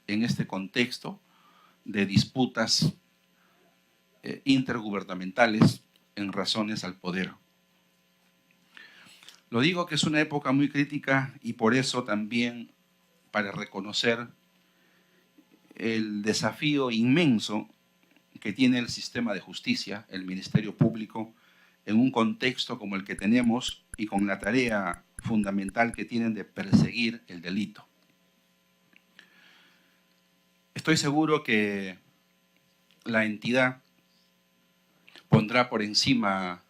en este contexto de disputas intergubernamentales en razones al poder. Lo digo que es una época muy crítica y por eso también para reconocer el desafío inmenso que tiene el sistema de justicia, el Ministerio Público, en un contexto como el que tenemos y con la tarea fundamental que tienen de perseguir el delito. Estoy seguro que la entidad pondrá por encima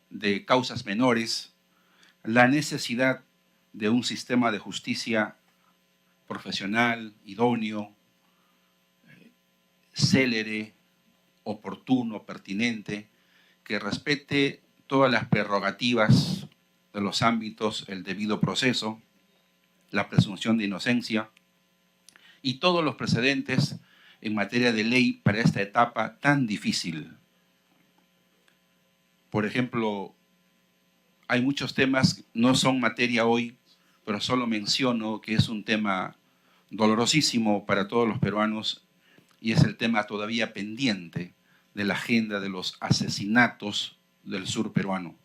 de causas menores la necesidad de un sistema de justicia profesional, idóneo, célere, oportuno, pertinente, que respete todas las prerrogativas de los ámbitos, el debido proceso, la presunción de inocencia y todos los precedentes en materia de ley para esta etapa tan difícil. Por ejemplo, hay muchos temas, no son materia hoy, pero solo menciono que es un tema dolorosísimo para todos los peruanos y es el tema todavía pendiente de la agenda de los asesinatos del sur peruano.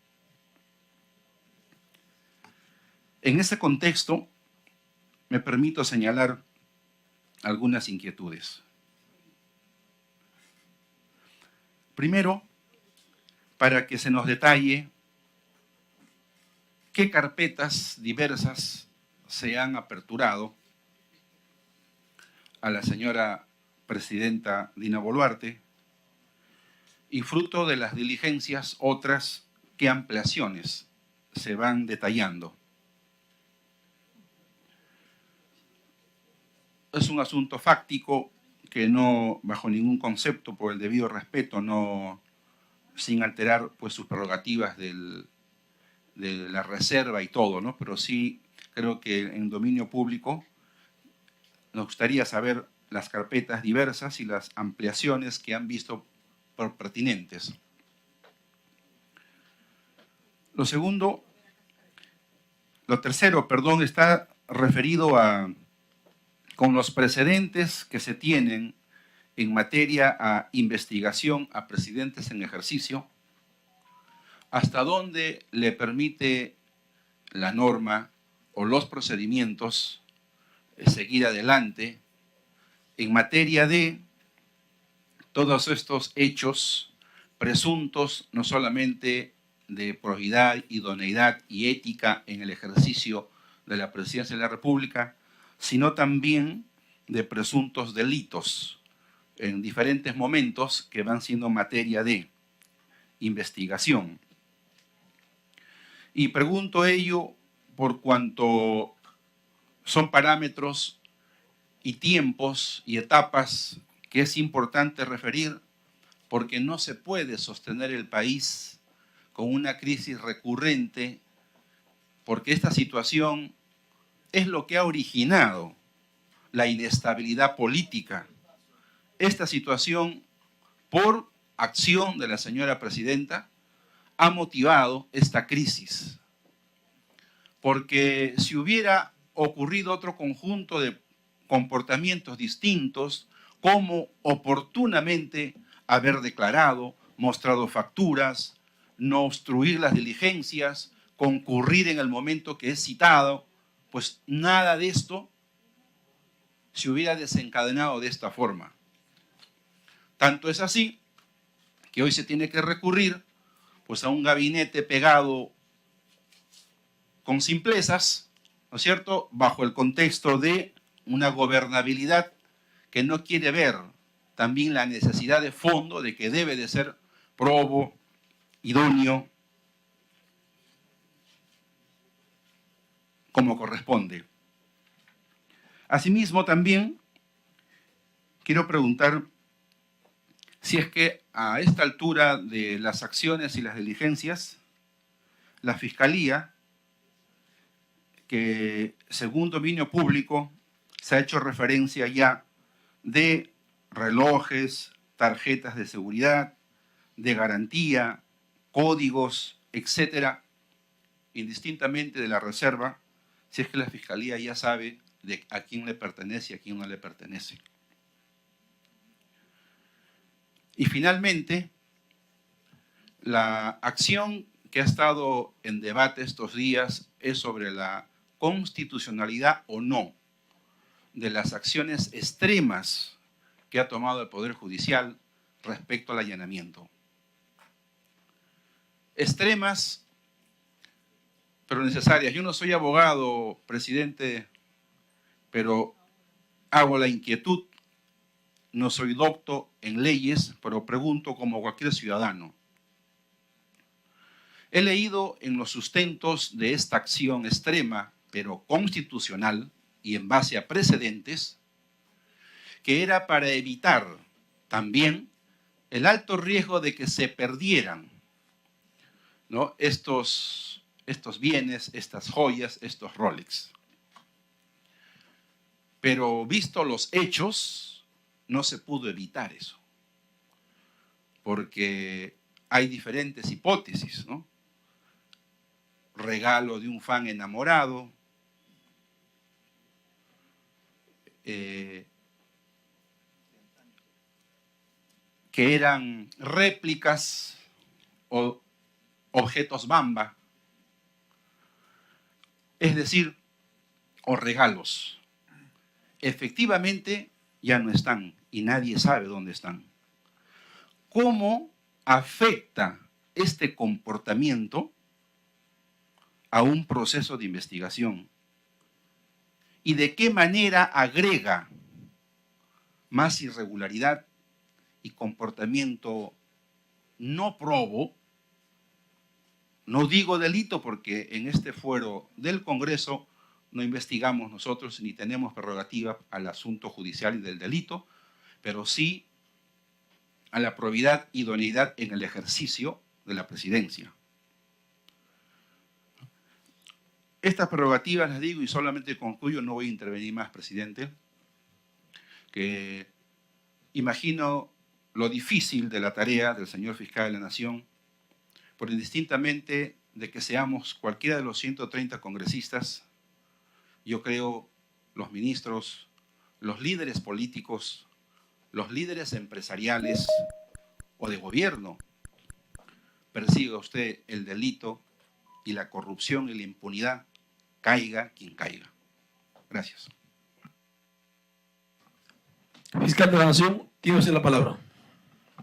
En ese contexto, me permito señalar algunas inquietudes. Primero, para que se nos detalle qué carpetas diversas se han aperturado a la señora presidenta Dina Boluarte y fruto de las diligencias otras, qué ampliaciones se van detallando. es un asunto fáctico que no, bajo ningún concepto, por el debido respeto, no, sin alterar pues, sus prerrogativas de la reserva y todo, ¿no? Pero sí creo que en dominio público nos gustaría saber las carpetas diversas y las ampliaciones que han visto por pertinentes. Lo tercero, está referido a con los precedentes que se tienen en materia a investigación a presidentes en ejercicio, hasta dónde le permite la norma o los procedimientos seguir adelante en materia de todos estos hechos presuntos, no solamente de probidad, idoneidad y ética en el ejercicio de la presidencia de la República, sino también de presuntos delitos en diferentes momentos que van siendo materia de investigación. Y pregunto ello por cuanto son parámetros y tiempos y etapas que es importante referir, porque no se puede sostener el país con una crisis recurrente, porque esta situación es lo que ha originado la inestabilidad política. Esta situación, por acción de la señora presidenta, ha motivado esta crisis. Porque si hubiera ocurrido otro conjunto de comportamientos distintos, como oportunamente haber declarado, mostrado facturas, no obstruir las diligencias, concurrir en el momento que es citado, pues nada de esto se hubiera desencadenado de esta forma. Tanto es así que hoy se tiene que recurrir pues, a un gabinete pegado con simplezas, ¿no es cierto?, bajo el contexto de una gobernabilidad que no quiere ver también la necesidad de fondo de que debe de ser probo, idóneo, como corresponde. Asimismo, también quiero preguntar si es que a esta altura de las acciones y las diligencias, la Fiscalía, que según dominio público se ha hecho referencia ya de relojes, tarjetas de seguridad, de garantía, códigos, etcétera, indistintamente de la reserva, si es que la Fiscalía ya sabe de a quién le pertenece y a quién no le pertenece. Y finalmente, la acción que ha estado en debate estos días es sobre la constitucionalidad o no de las acciones extremas que ha tomado el Poder Judicial respecto al allanamiento. Extremas, pero necesarias. Yo no soy abogado, presidente, pero hago la inquietud. No soy docto en leyes, pero pregunto como cualquier ciudadano. He leído en los sustentos de esta acción extrema, pero constitucional y en base a precedentes, que era para evitar también el alto riesgo de que se perdieran, ¿no?, estos bienes, estas joyas, estos Rolex. Pero visto los hechos, no se pudo evitar eso, porque hay diferentes hipótesis, ¿no? Regalo de un fan enamorado, que eran réplicas o objetos Bamba, es decir, o regalos. Efectivamente ya no están y nadie sabe dónde están. ¿Cómo afecta este comportamiento a un proceso de investigación? ¿Y de qué manera agrega más irregularidad y comportamiento no probo? No digo delito porque en este fuero del Congreso no investigamos nosotros ni tenemos prerrogativa al asunto judicial y del delito, pero sí a la probidad y idoneidad en el ejercicio de la presidencia. Estas prerrogativas las digo y solamente concluyo, no voy a intervenir más, presidente, que imagino lo difícil de la tarea del señor fiscal de la Nación, por indistintamente de que seamos cualquiera de los 130 congresistas, yo creo los ministros, los líderes políticos, los líderes empresariales o de gobierno, persiga usted el delito y la corrupción y la impunidad, caiga quien caiga. Gracias. Fiscal de la Nación, tiene usted la palabra.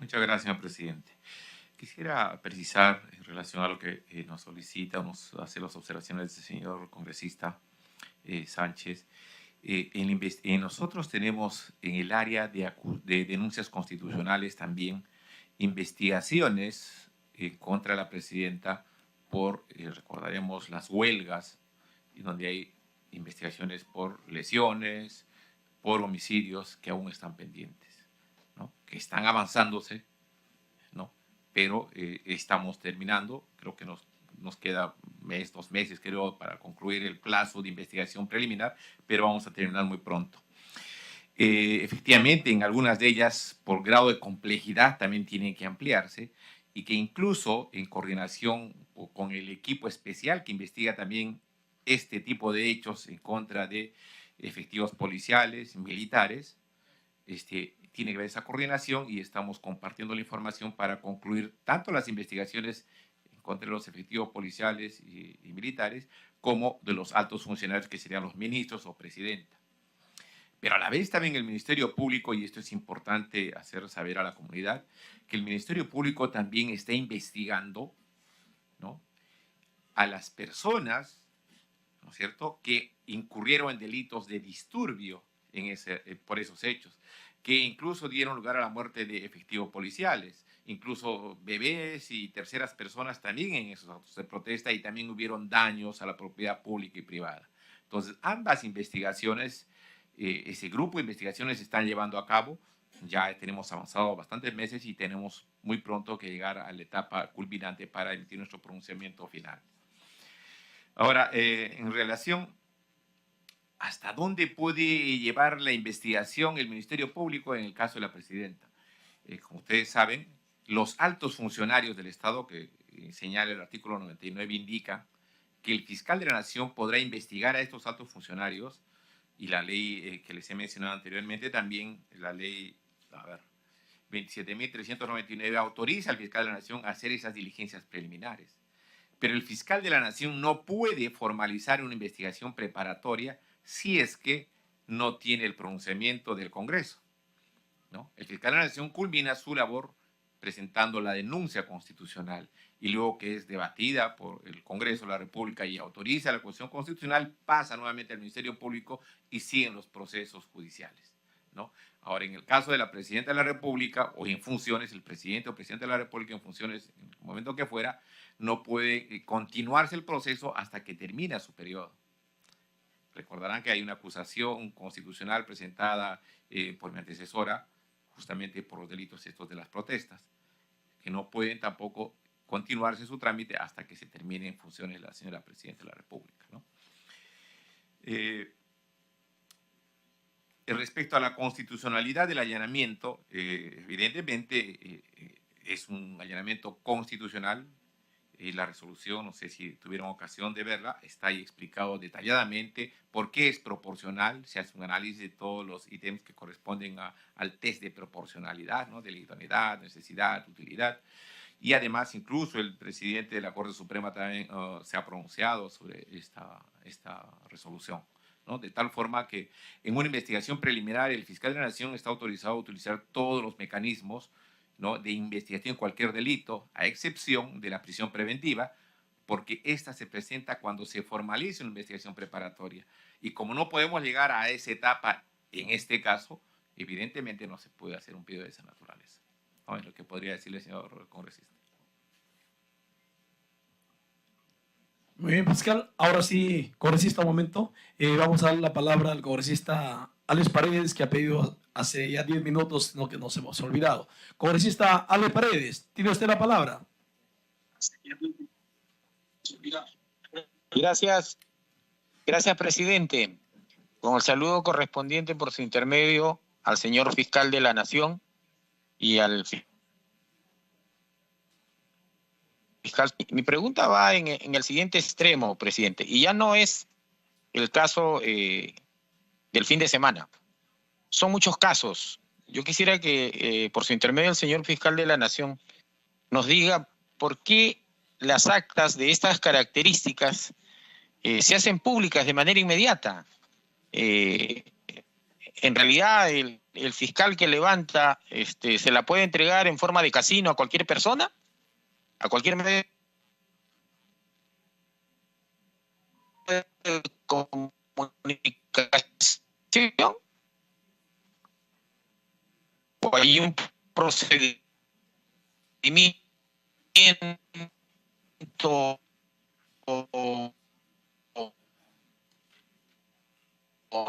Muchas gracias, señor presidente. Quisiera precisar en relación a lo que nos solicita, nos hace las observaciones del señor congresista Sánchez. Nosotros tenemos en el área de denuncias constitucionales también investigaciones contra la presidenta por, recordaremos, las huelgas, donde hay investigaciones por lesiones, por homicidios que aún están pendientes, ¿no? Que están avanzándose, ¿no? Pero estamos terminando, creo que nos queda mes, 2 meses, creo, para concluir el plazo de investigación preliminar, pero vamos a terminar muy pronto. Efectivamente, en algunas de ellas, por grado de complejidad, también tienen que ampliarse y que incluso en coordinación con el equipo especial que investiga también este tipo de hechos en contra de efectivos policiales, militares, tiene que haber esa coordinación y estamos compartiendo la información para concluir tanto las investigaciones contra los efectivos policiales y militares como de los altos funcionarios que serían los ministros o presidenta. Pero a la vez también el Ministerio Público, y esto es importante hacer saber a la comunidad, que el Ministerio Público también está investigando, ¿no?, a las personas, ¿no es cierto?, que incurrieron en delitos de disturbio por esos hechos, que incluso dieron lugar a la muerte de efectivos policiales, incluso bebés y terceras personas también en esos actos de protesta, y también hubieron daños a la propiedad pública y privada. Entonces, ambas investigaciones, ese grupo de investigaciones se están llevando a cabo. Ya tenemos avanzado bastantes meses y tenemos muy pronto que llegar a la etapa culminante para emitir nuestro pronunciamiento final. Ahora, en relación hasta dónde puede llevar la investigación el Ministerio Público en el caso de la presidenta. Como ustedes saben, los altos funcionarios del Estado, que señala el artículo 99, indica que el fiscal de la Nación podrá investigar a estos altos funcionarios, y la ley que les he mencionado anteriormente también, la ley 27.399, autoriza al fiscal de la Nación a hacer esas diligencias preliminares. Pero el fiscal de la Nación no puede formalizar una investigación preparatoria si es que no tiene el pronunciamiento del Congreso, ¿no? El fiscal de la Nación culmina su labor presentando la denuncia constitucional y luego que es debatida por el Congreso de la República y autoriza la acusación constitucional, pasa nuevamente al Ministerio Público y siguen los procesos judiciales, ¿no? Ahora, en el caso de la Presidenta de la República o en funciones, el Presidente o Presidenta de la República en funciones, en el momento que fuera, no puede continuarse el proceso hasta que termina su periodo. Recordarán que hay una acusación constitucional presentada por mi antecesora, justamente por los delitos estos de las protestas, que no pueden tampoco continuarse su trámite hasta que se termine en funciones la señora Presidenta de la República, ¿no? Respecto a la constitucionalidad del allanamiento, evidentemente es un allanamiento constitucional. La resolución, no sé si tuvieron ocasión de verla, está ahí explicado detalladamente por qué es proporcional. Se hace un análisis de todos los ítems que corresponden al test de proporcionalidad, ¿no?, de la idoneidad, necesidad, utilidad. Y además, incluso el presidente de la Corte Suprema también se ha pronunciado sobre esta resolución, ¿no? De tal forma que en una investigación preliminar el fiscal de la Nación está autorizado a utilizar todos los mecanismos, ¿no?, de investigación en cualquier delito, a excepción de la prisión preventiva, porque esta se presenta cuando se formaliza una investigación preparatoria. Y como no podemos llegar a esa etapa en este caso, evidentemente no se puede hacer un pedido de esa naturaleza. ¿No? Es lo que podría decirle el señor congresista. Muy bien, fiscal. Ahora sí, congresista, un momento. Vamos a dar la palabra al congresista Alex Paredes, que ha pedido hace ya 10 minutos, no que nos hemos olvidado. Congresista Alex Paredes, tiene usted la palabra. Gracias, presidente. Con el saludo correspondiente por su intermedio al señor fiscal de la Nación y al fiscal. Mi pregunta va en el siguiente extremo, presidente, y ya no es el caso del fin de semana. Son muchos casos. Yo quisiera que, por su intermedio, el señor fiscal de la Nación nos diga por qué las actas de estas características se hacen públicas de manera inmediata. En realidad, el fiscal que levanta se la puede entregar en forma de casino a cualquier persona, a cualquier medio de comunicación, o hay un procedimiento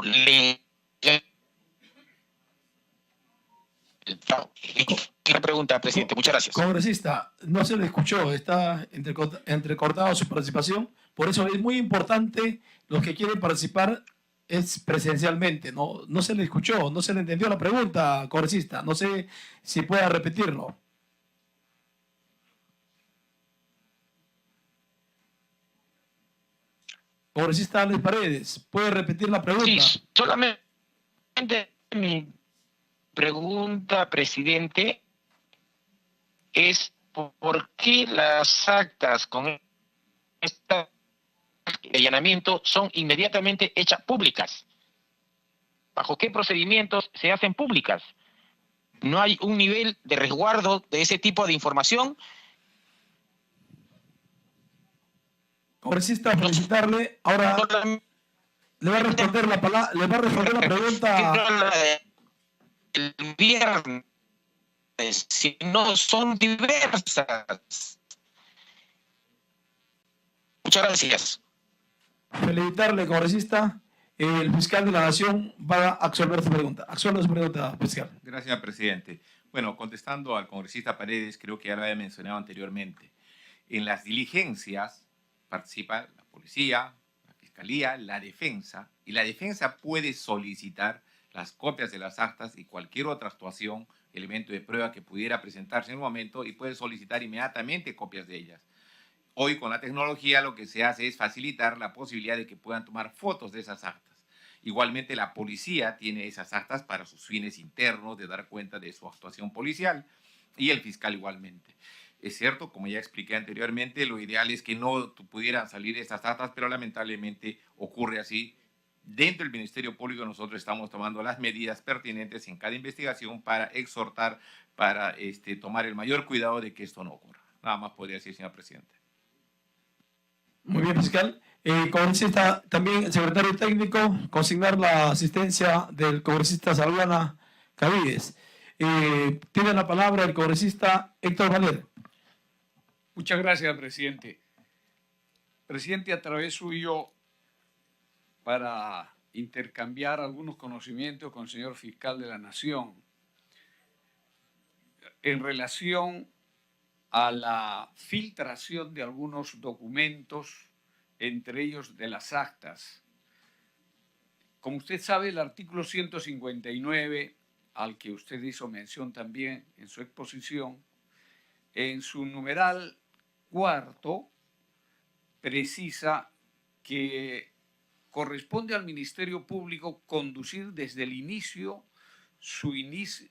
legal. Una pregunta, presidente. Muchas gracias. Congresista, no se le escuchó, está entrecortado su participación. Por eso es muy importante, los que quieren participar es presencialmente. No se le escuchó, no se le entendió la pregunta, congresista. No sé si pueda repetirlo. Congresista Alex Paredes, ¿puede repetir la pregunta? Sí, solamente mi pregunta, presidente, es por qué las actas con este allanamiento son inmediatamente hechas públicas. ¿Bajo qué procedimientos se hacen públicas? ¿No hay un nivel de resguardo de ese tipo de información? Congresista, felicitarle. Ahora le va a responder la pregunta. El viernes, si no son diversas. Muchas gracias. Felicitarle, congresista. El fiscal de la Nación va a absolver su pregunta. Absuelve su pregunta, fiscal. Gracias, presidente. Bueno, contestando al congresista Paredes, creo que ya lo había mencionado anteriormente. En las diligencias participa la policía, la fiscalía, la defensa, y la defensa puede solicitar las copias de las actas y cualquier otra actuación, elemento de prueba que pudiera presentarse en un momento, y puede solicitar inmediatamente copias de ellas. Hoy, con la tecnología, lo que se hace es facilitar la posibilidad de que puedan tomar fotos de esas actas. Igualmente, la policía tiene esas actas para sus fines internos, de dar cuenta de su actuación policial, y el fiscal igualmente. Es cierto, como ya expliqué anteriormente, lo ideal es que no pudieran salir estas actas, pero lamentablemente ocurre así. Dentro del Ministerio Público nosotros estamos tomando las medidas pertinentes en cada investigación para exhortar, para tomar el mayor cuidado de que esto no ocurra. Nada más podría decir, señor presidente. Muy bien, fiscal. Congresista, también el secretario técnico, consignar la asistencia del congresista Salvana Cavides. Tiene la palabra el congresista Héctor Valer. Muchas gracias, presidente. Presidente, a través suyo, para intercambiar algunos conocimientos con el señor fiscal de la Nación en relación a la filtración de algunos documentos, entre ellos de las actas. Como usted sabe, el artículo 159, al que usted hizo mención también en su exposición, en su numeral 4, precisa que corresponde al Ministerio Público conducir desde el inicio,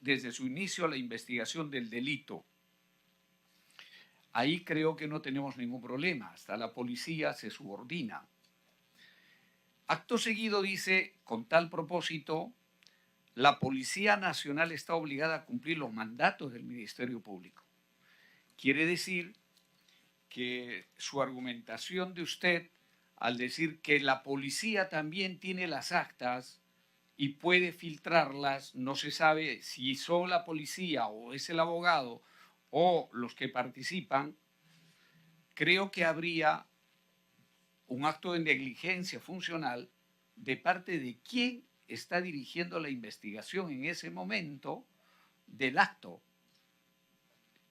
desde su inicio a la investigación del delito. Ahí creo que no tenemos ningún problema, hasta la policía se subordina. Acto seguido dice, con tal propósito, la Policía Nacional está obligada a cumplir los mandatos del Ministerio Público. Quiere decir que su argumentación de usted, al decir que la policía también tiene las actas y puede filtrarlas, no se sabe si son la policía o es el abogado o los que participan, creo que habría un acto de negligencia funcional de parte de quien está dirigiendo la investigación en ese momento del acto,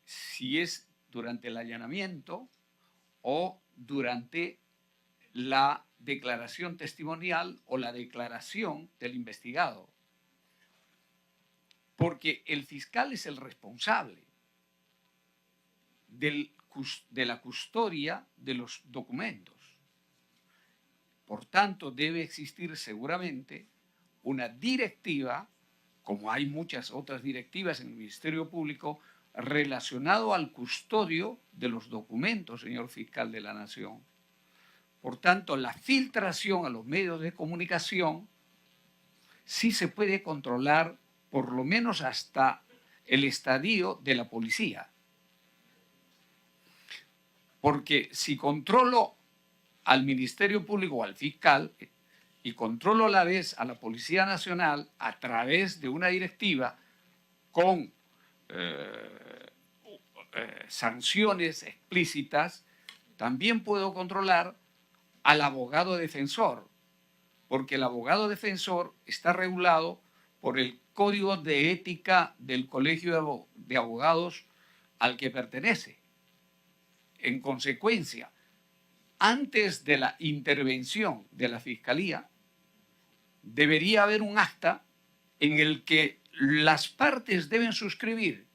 si es durante el allanamiento o durante la declaración testimonial o la declaración del investigado. Porque el fiscal es el responsable de la custodia de los documentos. Por tanto, debe existir seguramente una directiva, como hay muchas otras directivas en el Ministerio Público, relacionado al custodio de los documentos, señor fiscal de la Nación. Por tanto, la filtración a los medios de comunicación sí se puede controlar, por lo menos hasta el estadio de la policía. Porque si controlo al Ministerio Público o al fiscal y controlo a la vez a la Policía Nacional a través de una directiva con sanciones explícitas, también puedo controlar al abogado defensor, porque el abogado defensor está regulado por el Código de Ética del Colegio de Abogados al que pertenece. En consecuencia, antes de la intervención de la Fiscalía, debería haber un acta en el que las partes deben suscribir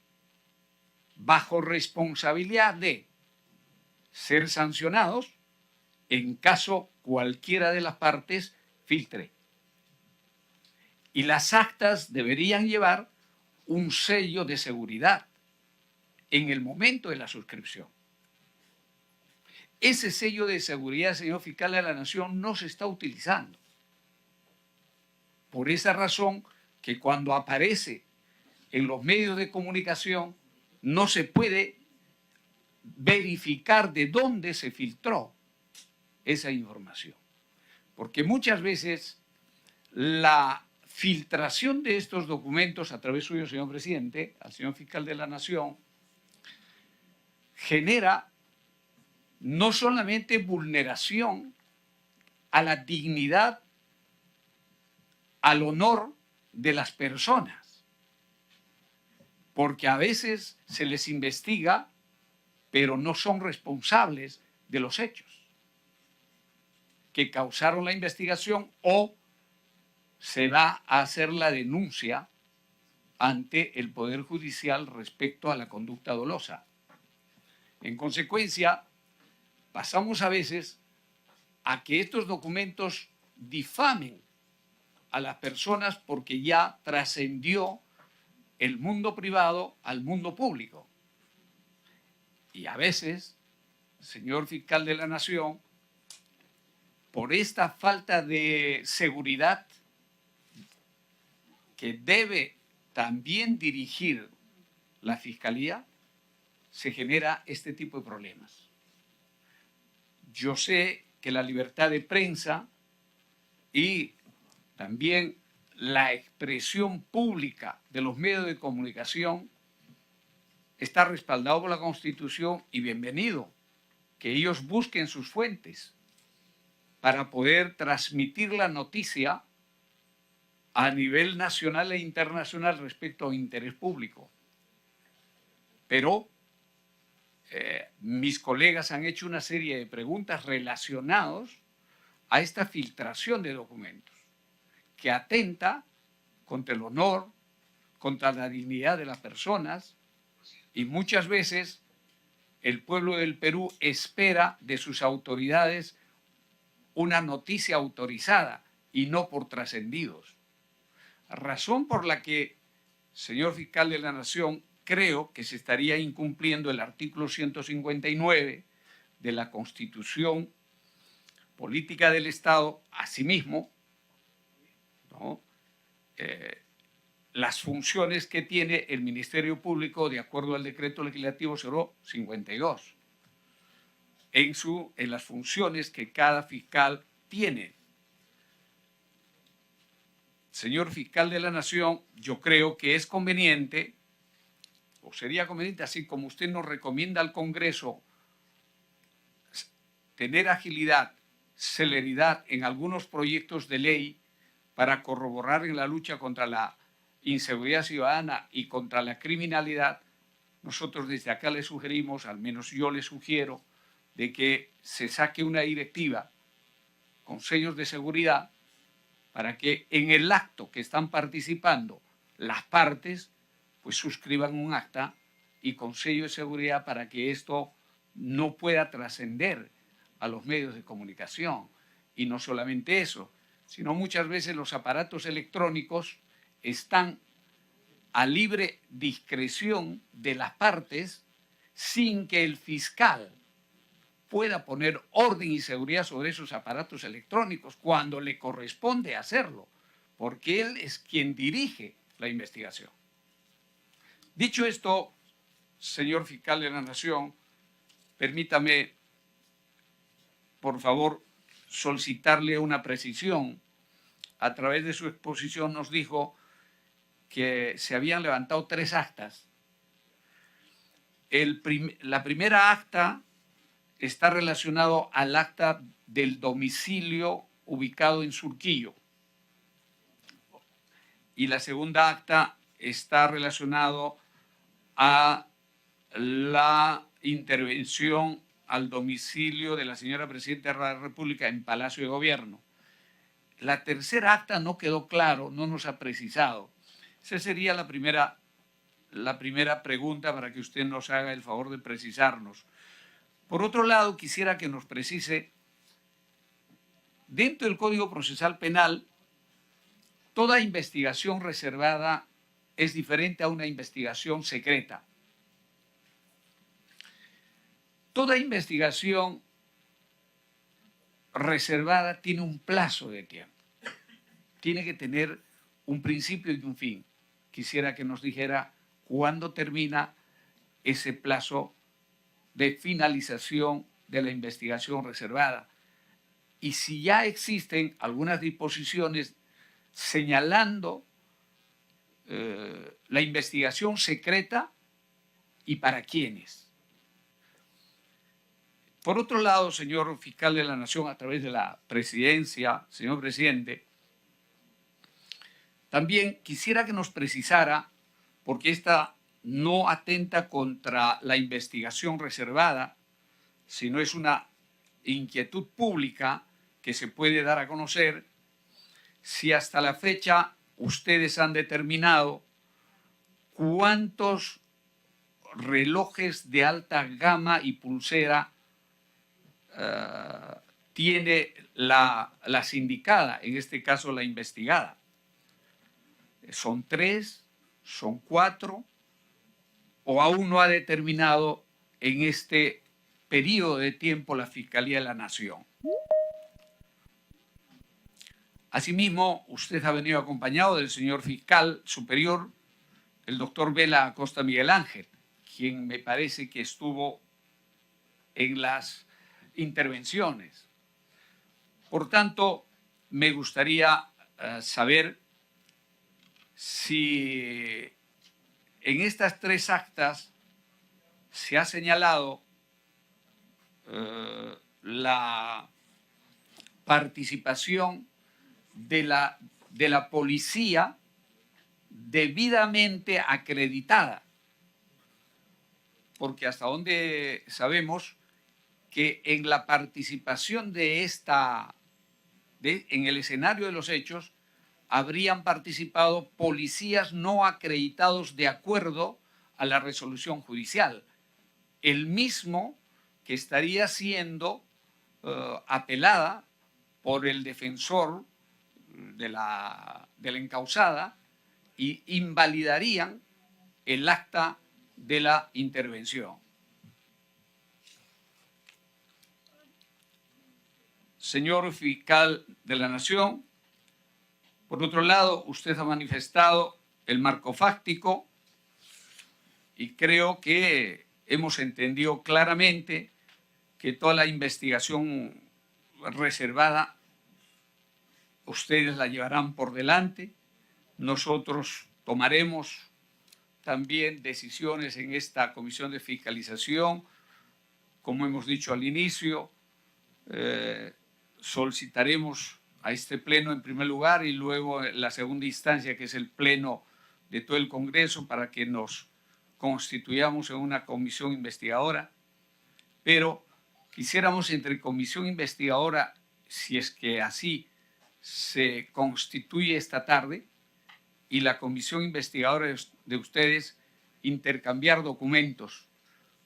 bajo responsabilidad de ser sancionados en caso cualquiera de las partes filtre. Y las actas deberían llevar un sello de seguridad en el momento de la suscripción. Ese sello de seguridad, señor fiscal de la Nación, no se está utilizando. Por esa razón que cuando aparece en los medios de comunicación no se puede verificar de dónde se filtró esa información. Porque muchas veces la filtración de estos documentos a través suyo, señor presidente, al señor fiscal de la Nación, genera no solamente vulneración a la dignidad, al honor de las personas, porque a veces se les investiga, pero no son responsables de los hechos que causaron la investigación, o se va a hacer la denuncia ante el Poder Judicial respecto a la conducta dolosa. En consecuencia, pasamos a veces a que estos documentos difamen a las personas porque ya trascendió el mundo privado al mundo público. Y a veces, señor fiscal de la Nación, por esta falta de seguridad que debe también dirigir la Fiscalía, se genera este tipo de problemas. Yo sé que la libertad de prensa y también la expresión pública de los medios de comunicación está respaldado por la Constitución, y bienvenido que ellos busquen sus fuentes para poder transmitir la noticia a nivel nacional e internacional respecto a un interés público. Pero mis colegas han hecho una serie de preguntas relacionadas a esta filtración de documentos que atenta contra el honor, contra la dignidad de las personas, y muchas veces el pueblo del Perú espera de sus autoridades una noticia autorizada y no por trascendidos. Razón por la que, señor fiscal de la Nación, creo que se estaría incumpliendo el artículo 159 de la Constitución Política del Estado, asimismo, ¿no? Las funciones que tiene el Ministerio Público de acuerdo al Decreto Legislativo 052, en las funciones que cada fiscal tiene. Señor fiscal de la Nación, yo creo que es conveniente, o sería conveniente, así como usted nos recomienda al Congreso tener agilidad celeridad en algunos proyectos de ley para corroborar en la lucha contra la inseguridad ciudadana y contra la criminalidad, nosotros desde acá le sugerimos, al menos yo le sugiero, de que se saque una directiva con sellos de seguridad para que en el acto que están participando las partes, pues suscriban un acta y con sello de seguridad para que esto no pueda trascender a los medios de comunicación. Y no solamente eso, sino muchas veces los aparatos electrónicos están a libre discreción de las partes sin que el fiscal pueda poner orden y seguridad sobre esos aparatos electrónicos cuando le corresponde hacerlo, porque él es quien dirige la investigación. Dicho esto, señor fiscal de la Nación, permítame, por favor, solicitarle una precisión. A través de su exposición nos dijo que se habían levantado 3 actas. La primera acta está relacionado al acta del domicilio ubicado en Surquillo. Y la segunda acta está relacionado a la intervención al domicilio de la señora Presidenta de la República en Palacio de Gobierno. La tercera acta no quedó claro, no nos ha precisado. Esa sería la primera pregunta para que usted nos haga el favor de precisarnos. Por otro lado, quisiera que nos precise, dentro del Código Procesal Penal, toda investigación reservada es diferente a una investigación secreta. Toda investigación reservada tiene un plazo de tiempo. Tiene que tener un principio y un fin. Quisiera que nos dijera cuándo termina ese plazo de finalización de la investigación reservada. Y si ya existen algunas disposiciones señalando la investigación secreta y para quiénes. Por otro lado, señor fiscal de la Nación, a través de la presidencia, señor presidente, también quisiera que nos precisara, porque esta no atenta contra la investigación reservada, sino es una inquietud pública que se puede dar a conocer, si hasta la fecha ustedes han determinado cuántos relojes de alta gama y pulsera tiene la sindicada, en este caso la investigada. ¿Son 3? ¿Son 4? ¿O aún no ha determinado en este periodo de tiempo la Fiscalía de la Nación? Asimismo, usted ha venido acompañado del señor fiscal superior, el doctor Vela Acosta Miguel Ángel, quien me parece que estuvo en las intervenciones. Por tanto, me gustaría saber si en estas 3 actas se ha señalado la participación de la policía debidamente acreditada, porque hasta donde sabemos que en la participación en el escenario de los hechos habrían participado policías no acreditados de acuerdo a la resolución judicial, el mismo que estaría siendo apelada por el defensor de la encausada y invalidarían el acta de la intervención. Señor fiscal de la Nación, por otro lado, usted ha manifestado el marco fáctico y creo que hemos entendido claramente que toda la investigación reservada ustedes la llevarán por delante. Nosotros tomaremos también decisiones en esta comisión de fiscalización, como hemos dicho al inicio, solicitaremos a este pleno en primer lugar y luego la segunda instancia, que es el pleno de todo el Congreso, para que nos constituyamos en una comisión investigadora. Pero quisiéramos entre comisión investigadora, si es que así se constituye esta tarde, y la comisión investigadora de ustedes, intercambiar documentos.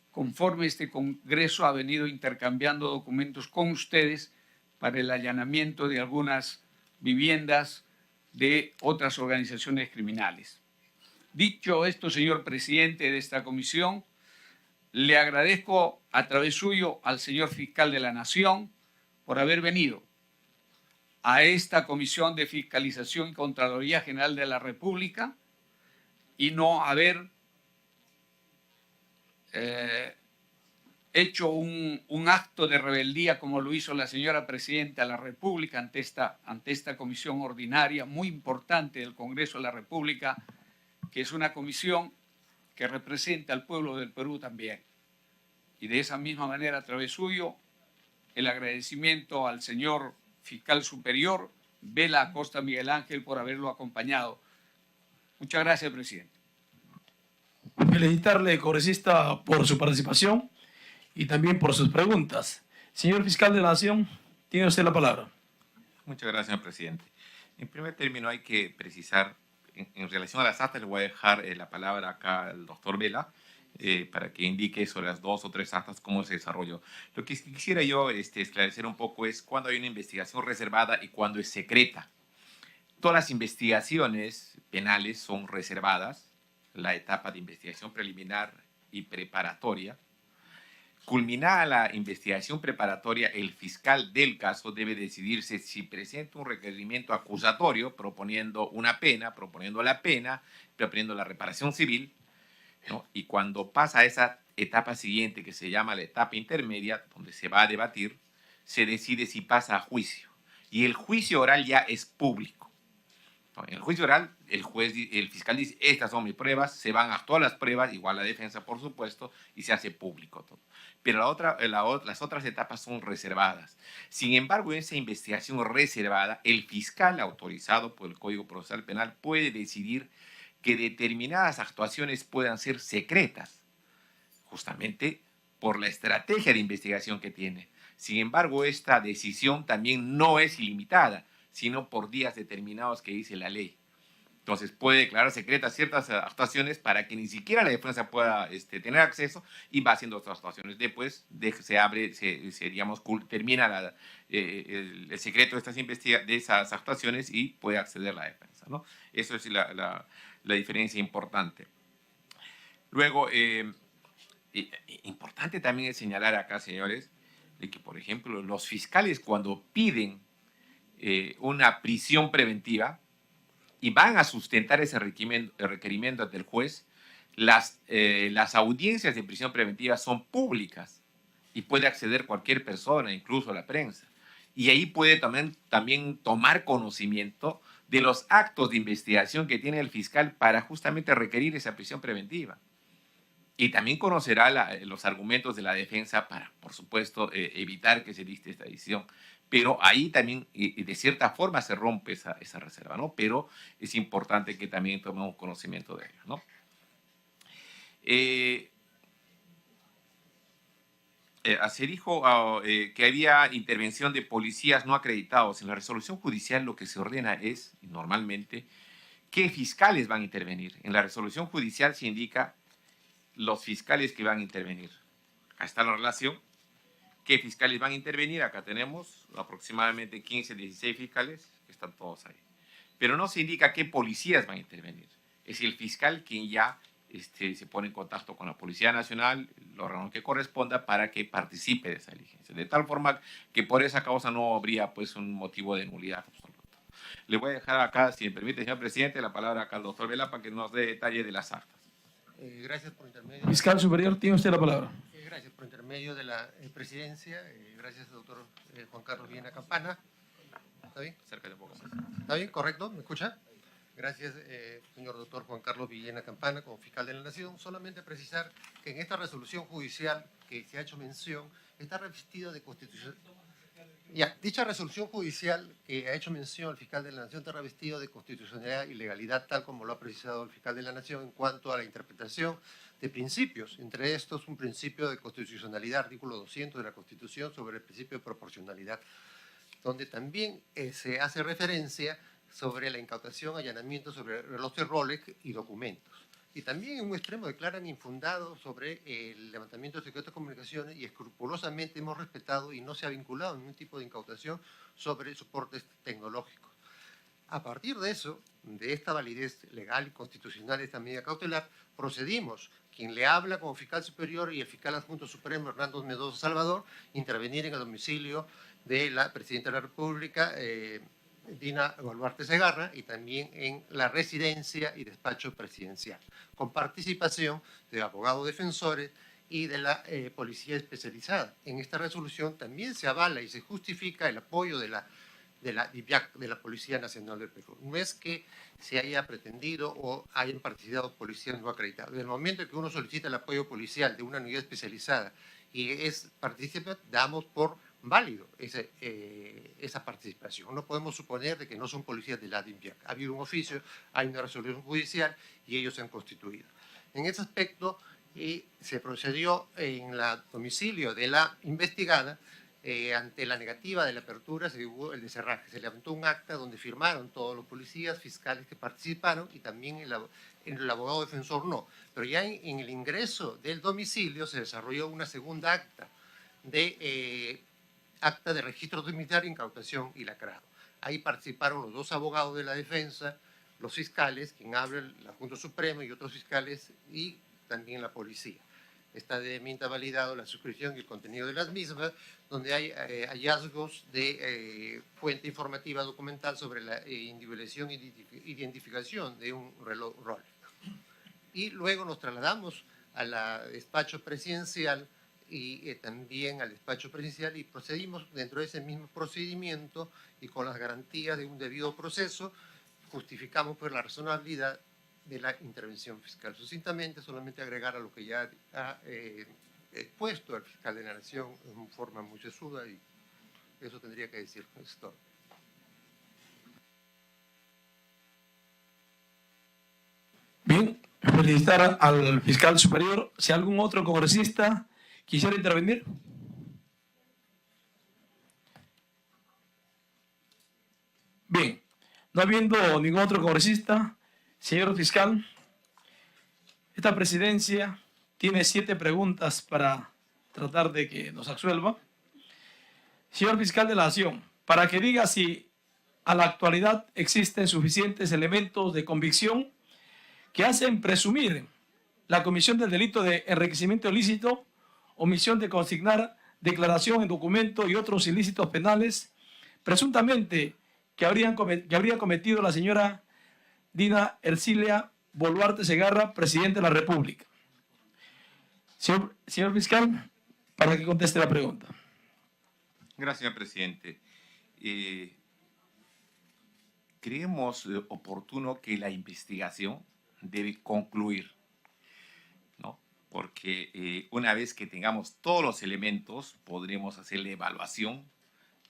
Conforme este Congreso ha venido intercambiando documentos con ustedes para el allanamiento de algunas viviendas de otras organizaciones criminales. Dicho esto, señor presidente de esta comisión, le agradezco a través suyo al señor fiscal de la Nación por haber venido a esta Comisión de Fiscalización y Contraloría General de la República y no haber hecho un acto de rebeldía como lo hizo la señora Presidenta de la República ante esta comisión ordinaria muy importante del Congreso de la República, que es una comisión que representa al pueblo del Perú también. Y de esa misma manera, a través suyo, el agradecimiento al señor fiscal superior Vela Acosta Miguel Ángel por haberlo acompañado. Muchas gracias, presidente. Felicitarle, congresista, por su participación y también por sus preguntas. Señor fiscal de la Nación, tiene usted la palabra. Muchas gracias, señor presidente. En primer término, hay que precisar, en relación a las actas, le voy a dejar la palabra acá al doctor Vela, para que indique sobre las 2 o 3 actas cómo se desarrolló. Lo que quisiera yo esclarecer un poco es cuándo hay una investigación reservada y cuándo es secreta. Todas las investigaciones penales son reservadas, la etapa de investigación preliminar y preparatoria. Culminada la investigación preparatoria, el fiscal del caso debe decidirse si presenta un requerimiento acusatorio proponiendo una pena, proponiendo la pena, proponiendo la reparación civil, ¿no? Y cuando pasa a esa etapa siguiente, que se llama la etapa intermedia, donde se va a debatir, se decide si pasa a juicio. Y el juicio oral ya es público. En el juicio oral, el fiscal dice, estas son mis pruebas, se van a todas las pruebas, igual la defensa, por supuesto, y se hace público todo. Pero las otras etapas son reservadas. Sin embargo, en esa investigación reservada, el fiscal autorizado por el Código Procesal Penal puede decidir que determinadas actuaciones puedan ser secretas, justamente por la estrategia de investigación que tiene. Sin embargo, esta decisión también no es ilimitada, sino por días determinados que dice la ley. Entonces puede declarar secretas ciertas actuaciones para que ni siquiera la defensa pueda tener acceso y va haciendo otras actuaciones. Después termina el secreto de esas actuaciones y puede acceder la defensa, ¿no? Eso es la diferencia importante. Luego, importante también es señalar acá, señores, de que, por ejemplo, los fiscales cuando piden una prisión preventiva y van a sustentar ese requerimiento ante el juez, las audiencias de prisión preventiva son públicas y puede acceder cualquier persona, incluso la prensa. Y ahí puede también tomar conocimiento de los actos de investigación que tiene el fiscal para justamente requerir esa prisión preventiva. Y también conocerá los argumentos de la defensa para, por supuesto, evitar que se dicte esta decisión. Pero ahí también, de cierta forma, se rompe esa reserva, ¿no? Pero es importante que también tomemos conocimiento de ello, ¿no? Se dijo que había intervención de policías no acreditados. En la resolución judicial lo que se ordena es, normalmente, qué fiscales van a intervenir. En la resolución judicial se indica los fiscales que van a intervenir. Acá está la relación. ¿Qué fiscales van a intervenir? Acá tenemos aproximadamente 15, 16 fiscales, que están todos ahí. Pero no se indica qué policías van a intervenir. Es el fiscal quien ya se pone en contacto con la Policía Nacional, el órgano que corresponda, para que participe de esa diligencia. De tal forma que por esa causa no habría pues, un motivo de nulidad absoluta. Le voy a dejar acá, si me permite, señor presidente, la palabra acá al doctor Vela para que nos dé detalle de las actas. Gracias por intermedio. Fiscal superior, tiene usted la palabra. Gracias por intermedio de la presidencia. Gracias, doctor Juan Carlos Villena Campana. ¿Está bien? Acércate un poco más. ¿Está bien? ¿Correcto? ¿Me escucha? Gracias, señor doctor Juan Carlos Villena Campana, como fiscal de la Nación. Solamente precisar que en esta resolución judicial que se ha hecho mención, está revestida de Ya, dicha resolución judicial que ha hecho mención el fiscal de la Nación está revestido de constitucionalidad y legalidad, tal como lo ha precisado el fiscal de la Nación en cuanto a la interpretación de principios. Entre estos, un principio de constitucionalidad, artículo 200 de la Constitución, sobre el principio de proporcionalidad, donde también se hace referencia sobre la incautación, allanamiento sobre relojes Rolex y documentos. Y también en un extremo declaran infundado sobre el levantamiento de secretos de comunicaciones y escrupulosamente hemos respetado y no se ha vinculado ningún tipo de incautación sobre soportes tecnológicos. A partir de eso, de esta validez legal y constitucional de esta medida cautelar, procedimos, quien le habla como fiscal superior y el fiscal adjunto supremo Hernando Mendoza Salvador, intervenir en el domicilio de la Presidenta de la República, Dina Boluarte Segarra, y también en la residencia y despacho presidencial, con participación de abogados defensores y de la policía especializada. En esta resolución también se avala y se justifica el apoyo de la DIVIAC, de la Policía Nacional del Perú. No es que se haya pretendido o hayan participado policías no acreditados. En el momento en que uno solicita el apoyo policial de una unidad especializada y participa, damos por válido esa participación. No podemos suponer de que no son policías de la DIVIAC. Ha habido un oficio, hay una resolución judicial y ellos se han constituido. En ese aspecto, se procedió en el domicilio de la investigada. Ante la negativa de la apertura se hubo el deserraje. Se levantó un acta donde firmaron todos los policías fiscales que participaron y también el abogado defensor no. Pero ya en el ingreso del domicilio se desarrolló una segunda acta de registro domiciliario, incautación y lacrado. Ahí participaron los dos abogados de la defensa, los fiscales, quien habla el adjunto supremo y otros fiscales, y también la policía. Está debidamente validado la suscripción y el contenido de las mismas, donde hay hallazgos de fuente informativa documental sobre la individualización e identificación de un reloj Rolex. Y luego nos trasladamos al despacho presidencial y también al despacho presidencial y procedimos dentro de ese mismo procedimiento y con las garantías de un debido proceso, justificamos por la razonabilidad de la intervención fiscal. Sucintamente, solamente agregar a lo que ya ha expuesto el fiscal de la Nación en forma muy sesuda, y eso tendría que decir. Es todo. Bien, felicitar al fiscal superior. Si algún otro congresista quisiera intervenir. Bien, no habiendo ningún otro congresista, señor fiscal, esta presidencia tiene 7 preguntas para tratar de que nos absuelva. Señor fiscal de la Nación, para que diga si a la actualidad existen suficientes elementos de convicción que hacen presumir la comisión del delito de enriquecimiento ilícito, omisión de consignar declaración en documento y otros ilícitos penales, presuntamente que habría cometido la señora Dina Ercilia Boluarte Segarra, Presidenta de la República. Señor fiscal, para que conteste la pregunta. Gracias, señor presidente. Creemos oportuno que la investigación debe concluir, ¿no? Porque una vez que tengamos todos los elementos, podremos hacer la evaluación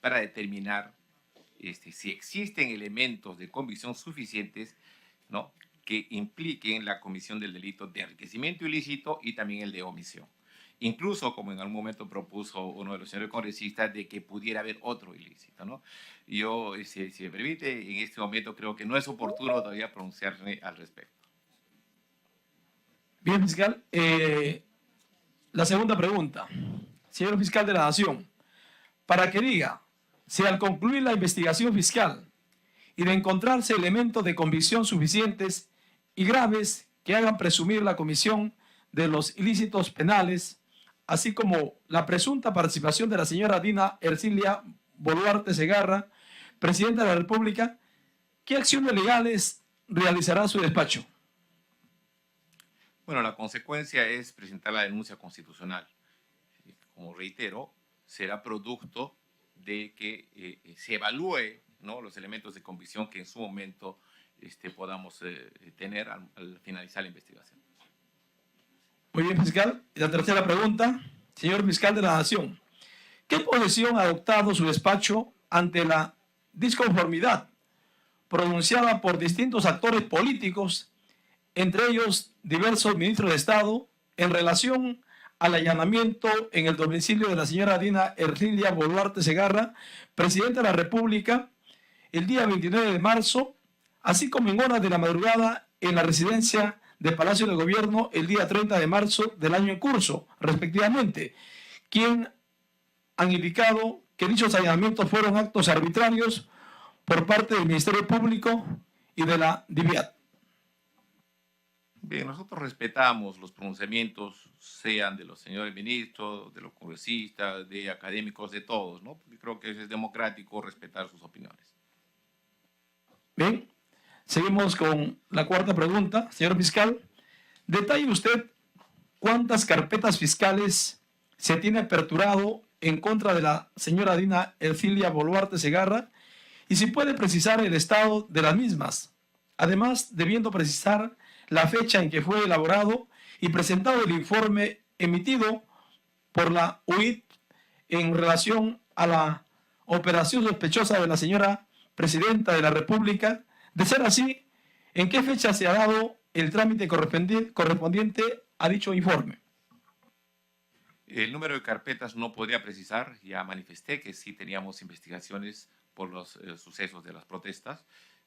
para determinar si existen elementos de convicción suficientes, ¿no?, que impliquen la comisión del delito de enriquecimiento ilícito y también el de omisión. Incluso, como en algún momento propuso uno de los señores congresistas, de que pudiera haber otro ilícito, ¿no? Yo, si me permite, en este momento creo que no es oportuno todavía pronunciarme al respecto. Bien, fiscal. La segunda pregunta. Señor fiscal de la Nación, para que diga si al concluir la investigación fiscal y de encontrarse elementos de convicción suficientes y graves que hagan presumir la comisión de los ilícitos penales, así como la presunta participación de la señora Dina Ercilia Boluarte Segarra, Presidenta de la República, ¿qué acciones legales realizará su despacho? Bueno, la consecuencia es presentar la denuncia constitucional. Como reitero, será producto de que se evalúe, ¿no?, los elementos de convicción que en su momento podamos tener al finalizar la investigación. Muy bien, fiscal. Y la tercera pregunta, señor fiscal de la Nación. ¿Qué posición ha adoptado su despacho ante la disconformidad pronunciada por distintos actores políticos, entre ellos diversos ministros de Estado, en relación al allanamiento en el domicilio de la señora Dina Ercilia Boluarte Segarra, presidenta de la República, el día 29 de marzo, así como en horas de la madrugada en la residencia de Palacio de Gobierno el día 30 de marzo del año en curso, respectivamente, quien han indicado que dichos allanamientos fueron actos arbitrarios por parte del Ministerio Público y de la DIVIAT? Bien, nosotros respetamos los pronunciamientos, sean de los señores ministros, de los congresistas, de académicos, de todos, ¿no? Porque creo que es democrático respetar sus opiniones. Bien, seguimos con la cuarta pregunta. Señor fiscal, detalle usted cuántas carpetas fiscales se tiene aperturado en contra de la señora Dina Ercilia Boluarte Segarra y si puede precisar el estado de las mismas. Además, debiendo precisar la fecha en que fue elaborado y presentado el informe emitido por la UIT en relación a la operación sospechosa de la señora Presidenta de la República. De ser así, ¿en qué fecha se ha dado el trámite correspondiente a dicho informe? El número de carpetas no podría precisar, ya manifesté que sí teníamos investigaciones por los sucesos de las protestas,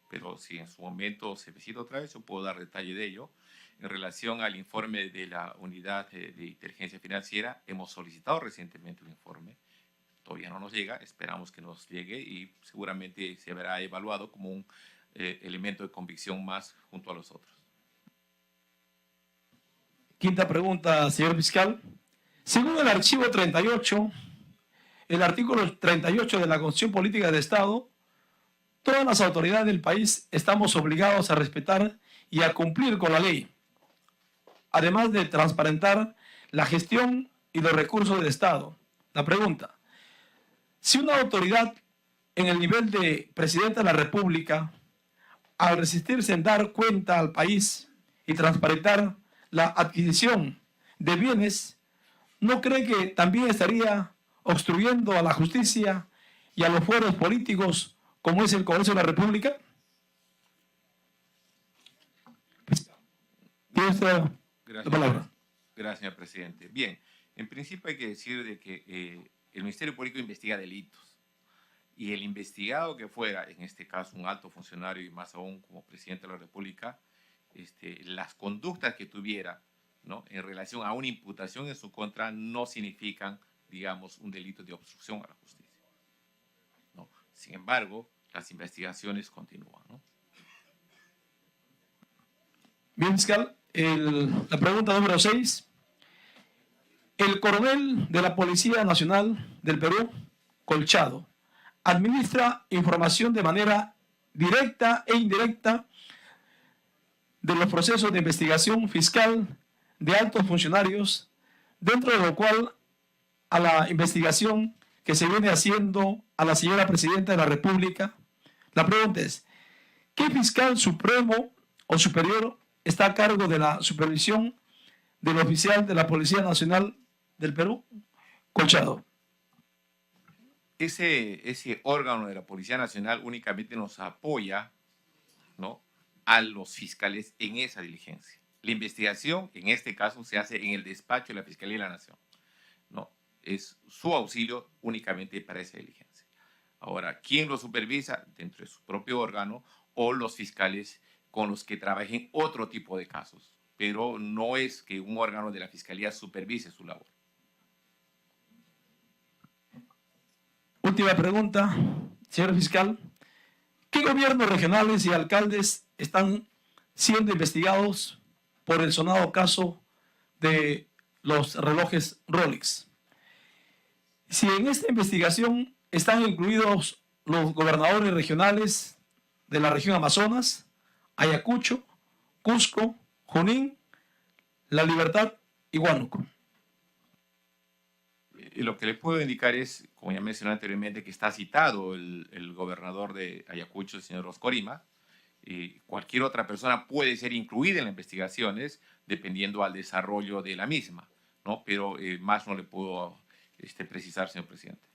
pero si en su momento se visita otra vez, yo puedo dar detalle de ello. En relación al informe de la Unidad de Inteligencia Financiera, hemos solicitado recientemente un informe, todavía no nos llega, esperamos que nos llegue y seguramente se verá evaluado como un elemento de convicción más junto a los otros. Quinta pregunta, señor fiscal. Según el archivo 38, el artículo 38 de la Constitución Política del Estado, todas las autoridades del país estamos obligados a respetar y a cumplir con la ley, además de transparentar la gestión y los recursos del Estado. La pregunta, si una autoridad en el nivel de Presidenta de la República, al resistirse en dar cuenta al país y transparentar la adquisición de bienes, ¿no cree que también estaría obstruyendo a la justicia y a los fueros políticos como es el Congreso de la República? Tiene usted la palabra. Gracias, señor presidente. Bien, en principio hay que decir de que el Ministerio Público investiga delitos y el investigado que fuera, en este caso un alto funcionario y más aún como presidente de la República, las conductas que tuviera, ¿no?, en relación a una imputación en su contra no significan, digamos, un delito de obstrucción a la justicia, ¿no? Sin embargo, las investigaciones continúan, ¿no? Bien, fiscal. La pregunta número 6. El coronel de la Policía Nacional del Perú, Colchado, administra información de manera directa e indirecta de los procesos de investigación fiscal de altos funcionarios, dentro de lo cual a la investigación que se viene haciendo a la señora Presidenta de la República. La pregunta es, ¿qué fiscal supremo o superior está a cargo de la supervisión del oficial de la Policía Nacional del Perú, Colchado? Ese órgano de la Policía Nacional únicamente nos apoya, ¿no?, a los fiscales en esa diligencia. La investigación, en este caso, se hace en el despacho de la Fiscalía de la Nación, ¿no? Es su auxilio únicamente para esa diligencia. Ahora, ¿quién lo supervisa? Dentro de su propio órgano o los fiscales con los que trabajen otro tipo de casos. Pero no es que un órgano de la Fiscalía supervise su labor. Última pregunta, señor fiscal. ¿Qué gobiernos regionales y alcaldes están siendo investigados por el sonado caso de los relojes Rolex? Si en esta investigación están incluidos los gobernadores regionales de la región Amazonas, Ayacucho, Cusco, Junín, La Libertad y Huánuco. Lo que le puedo indicar es, como ya mencioné anteriormente, que está citado el gobernador de Ayacucho, el señor Oscorima. Cualquier otra persona puede ser incluida en las investigaciones dependiendo al desarrollo de la misma, ¿no? Pero más no le puedo precisar, señor presidente.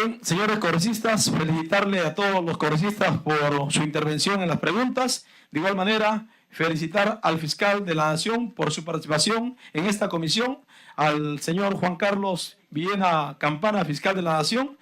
Bien, señores congresistas, felicitarle a todos los congresistas por su intervención en las preguntas. De igual manera, felicitar al fiscal de la Nación por su participación en esta comisión, al señor Juan Carlos Villena Campana, fiscal de la Nación.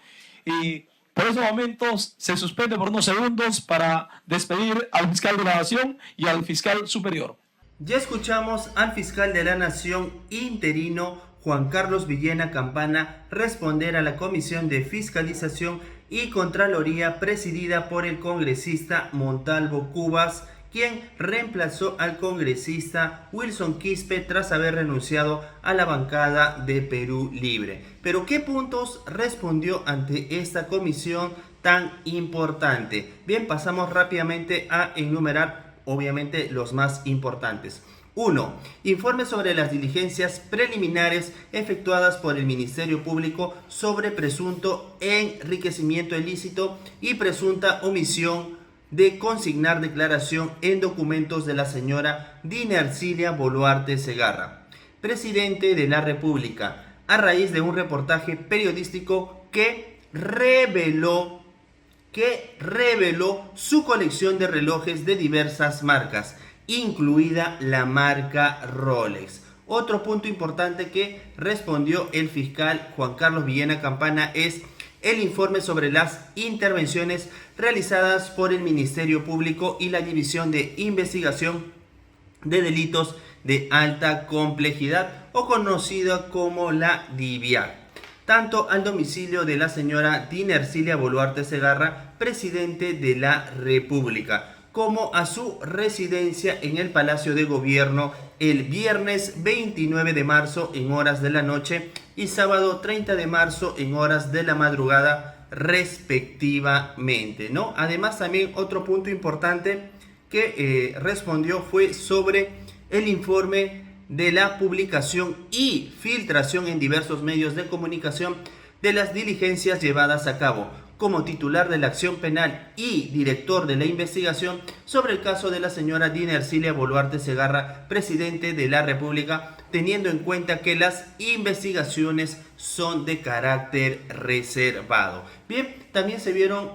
Y por esos momentos se suspende por unos segundos para despedir al fiscal de la Nación y al fiscal superior. Ya escuchamos al fiscal de la Nación interino Juan Carlos Villena Campana responder a la Comisión de Fiscalización y Contraloría presidida por el congresista Montalvo Cubas, quien reemplazó al congresista Wilson Quispe tras haber renunciado a la bancada de Perú Libre. Pero ¿qué puntos respondió ante esta comisión tan importante? Bien, pasamos rápidamente a enumerar obviamente los más importantes. 1. Informe sobre las diligencias preliminares efectuadas por el Ministerio Público sobre presunto enriquecimiento ilícito y presunta omisión de consignar declaración en documentos de la señora Dina Ercilia Boluarte Segarra, Presidente de la República, a raíz de un reportaje periodístico que reveló su colección de relojes de diversas marcas, incluida la marca Rolex. Otro punto importante que respondió el fiscal Juan Carlos Villena Campana es el informe sobre las intervenciones realizadas por el Ministerio Público y la División de Investigación de Delitos de Alta Complejidad, o conocida como la DIVIAC, tanto al domicilio de la señora Dina Ercilia Boluarte Segarra, Presidente de la República, como a su residencia en el Palacio de Gobierno el viernes 29 de marzo en horas de la noche y sábado 30 de marzo en horas de la madrugada respectivamente, ¿no? Además, también otro punto importante que respondió fue sobre el informe de la publicación y filtración en diversos medios de comunicación de las diligencias llevadas a cabo como titular de la acción penal y director de la investigación sobre el caso de la señora Dina Ercilia Boluarte Segarra, Presidente de la República, teniendo en cuenta que las investigaciones son de carácter reservado. Bien, también se vieron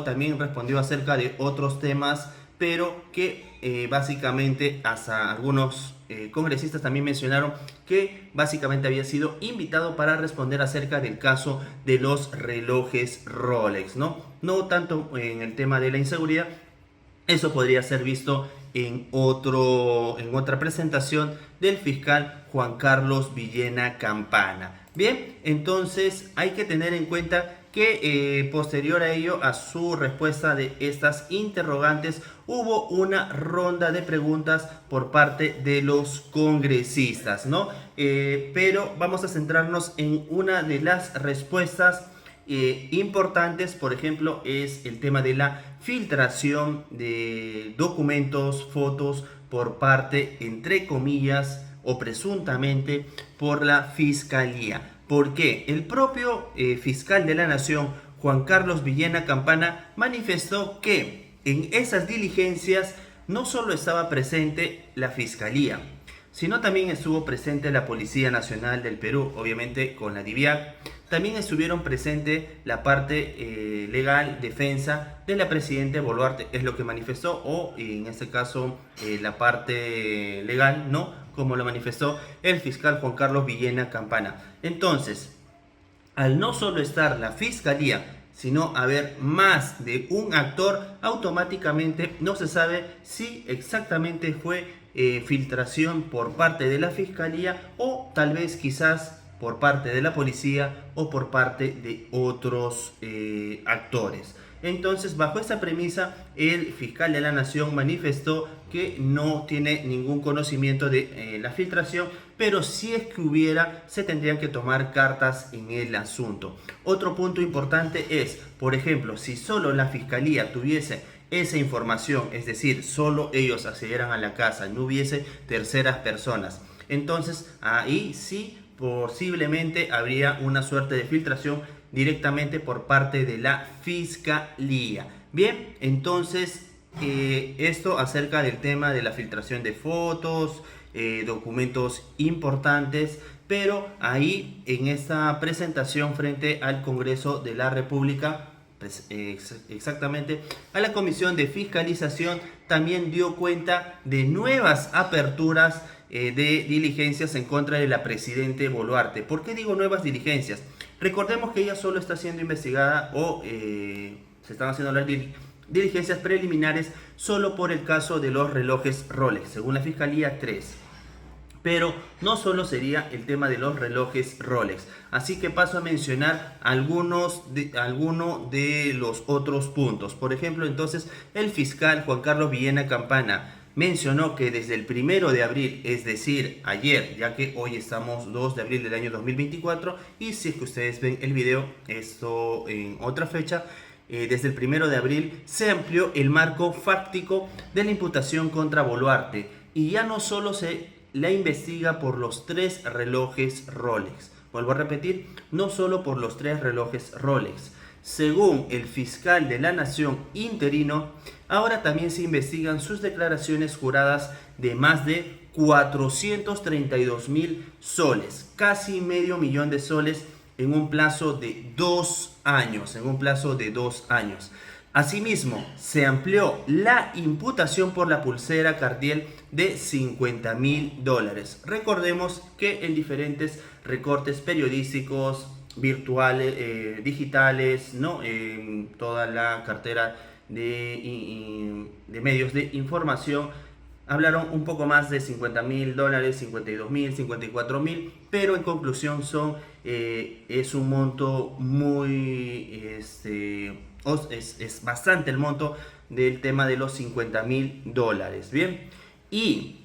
también respondió acerca de otros temas, pero que básicamente hasta algunos congresistas también mencionaron que básicamente había sido invitado para responder acerca del caso de los relojes Rolex, ¿no? No tanto en el tema de la inseguridad, eso podría ser visto en otra presentación del fiscal Juan Carlos Villena Campana. Bien, entonces hay que tener en cuenta que posterior a ello, a su respuesta de estas interrogantes, hubo una ronda de preguntas por parte de los congresistas, ¿no? Pero vamos a centrarnos en una de las respuestas importantes, por ejemplo, es el tema de la filtración de documentos, fotos por parte, entre comillas, o presuntamente, por la Fiscalía. ¿Por qué? El propio fiscal de la Nación, Juan Carlos Villena Campana, manifestó que en esas diligencias no solo estaba presente la Fiscalía, sino también estuvo presente la Policía Nacional del Perú, obviamente con la DIVIAC. También estuvieron presentes la parte legal, defensa de la Presidenta Boluarte, es lo que manifestó, o en este caso la parte legal, ¿no? Como lo manifestó el fiscal Juan Carlos Villena Campana. Entonces, al no solo estar la Fiscalía, sino haber más de un actor, automáticamente no se sabe si exactamente fue filtración por parte de la Fiscalía o tal vez quizás por parte de la policía o por parte de otros actores. Entonces, bajo esta premisa, el fiscal de la Nación manifestó que no tiene ningún conocimiento de la filtración, pero si es que hubiera, se tendrían que tomar cartas en el asunto. Otro punto importante es, por ejemplo, si solo la Fiscalía tuviese esa información, es decir, solo ellos accedieran a la casa, no hubiese terceras personas, entonces ahí sí posiblemente habría una suerte de filtración directamente por parte de la Fiscalía. Bien, entonces esto acerca del tema de la filtración de fotos, documentos importantes pero ahí en esta presentación frente al Congreso de la República, exactamente a la Comisión de Fiscalización, también dio cuenta de nuevas aperturas de diligencias en contra de la presidente Boluarte. ¿Por qué digo nuevas diligencias? Recordemos que ella solo está siendo investigada o se están haciendo las diligencias preliminares solo por el caso de los relojes Rolex, según la Fiscalía 3. Pero no solo sería el tema de los relojes Rolex. Así que paso a mencionar algunos de los otros puntos. Por ejemplo, entonces, el fiscal Juan Carlos Villena Campana mencionó que desde el 1 de abril, es decir, ayer, ya que hoy estamos 2 de abril del año 2024, y si es que ustedes ven el video, esto en otra fecha, desde el 1 de abril se amplió el marco fáctico de la imputación contra Boluarte, y ya no solo se la investiga por los 3 relojes Rolex. Vuelvo a repetir, no solo por los 3 relojes Rolex. Según el fiscal de la Nación interino, ahora también se investigan sus declaraciones juradas de más de 432.000 soles, casi medio millón de soles en un plazo de 2 años, Asimismo, se amplió la imputación por la pulsera Cartier de $50.000. Recordemos que en diferentes recortes periodísticos, virtuales, digitales, ¿no? En toda la cartera de medios de información, hablaron un poco más de $50.000, 52.000, 54.000, pero en conclusión es un monto muy es bastante el monto del tema de los $50.000. Bien, y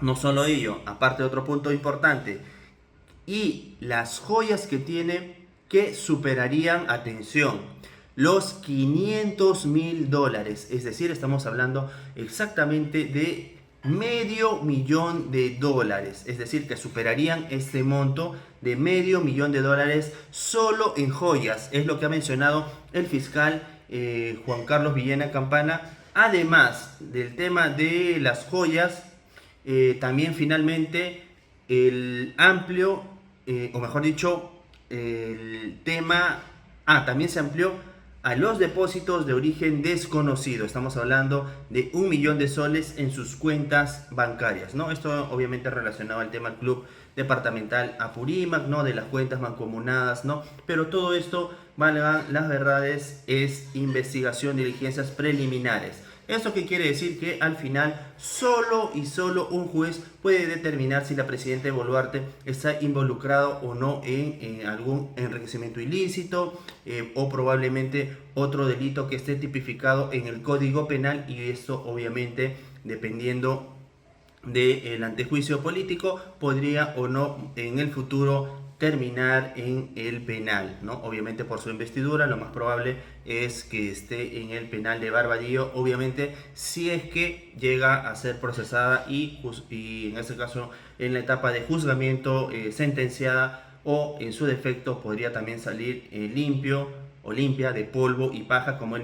no solo ello, aparte de otro punto importante, y las joyas que tiene que superarían, atención, los $500.000, es decir, estamos hablando exactamente de $500.000, es decir, que superarían este monto de $500.000 solo en joyas, es lo que ha mencionado el fiscal Juan Carlos Villena Campana. Además del tema de las joyas, también finalmente el amplio, o mejor dicho, el tema, también se amplió a los depósitos de origen desconocido. Estamos hablando de 1 millón de soles en sus cuentas bancarias, ¿no? Esto obviamente relacionado al tema del Club Departamental Apurímac, ¿no? De las cuentas mancomunadas, ¿no? Pero todo esto, valgan las verdades, es investigación, diligencias preliminares. ¿Esto qué quiere decir? Que al final solo un juez puede determinar si la presidenta Boluarte está involucrado o no en algún enriquecimiento ilícito o probablemente otro delito que esté tipificado en el Código Penal, y esto obviamente dependiendo del antejuicio político podría o no en el futuro terminar en el penal, ¿no? Obviamente por su investidura lo más probable es que esté en el penal de Barbadillo, obviamente si es que llega a ser procesada y en este caso en la etapa de juzgamiento sentenciada, o en su defecto podría también salir limpio o limpia de polvo y paja, como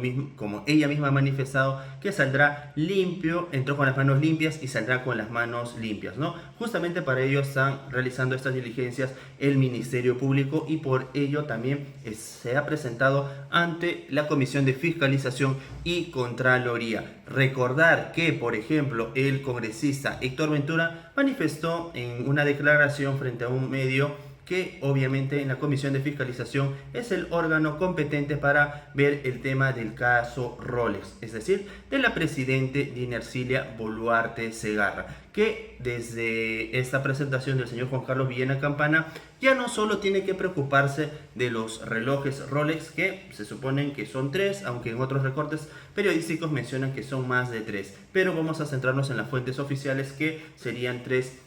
ella misma ha manifestado que saldrá limpio, entró con las manos limpias y saldrá con las manos limpias, ¿no? Justamente para ello están realizando estas diligencias el Ministerio Público, y por ello también se ha presentado ante la Comisión de Fiscalización y Contraloría. Recordar que, por ejemplo, el congresista Héctor Ventura manifestó en una declaración frente a un medio que obviamente en la Comisión de Fiscalización es el órgano competente para ver el tema del caso Rolex, es decir, de la presidente Dina Ercilia Boluarte Segarra, que desde esta presentación del señor Juan Carlos Villena Campana ya no solo tiene que preocuparse de los relojes Rolex, que se suponen que son 3, aunque en otros recortes periodísticos mencionan que son más de 3, pero vamos a centrarnos en las fuentes oficiales, que serían 3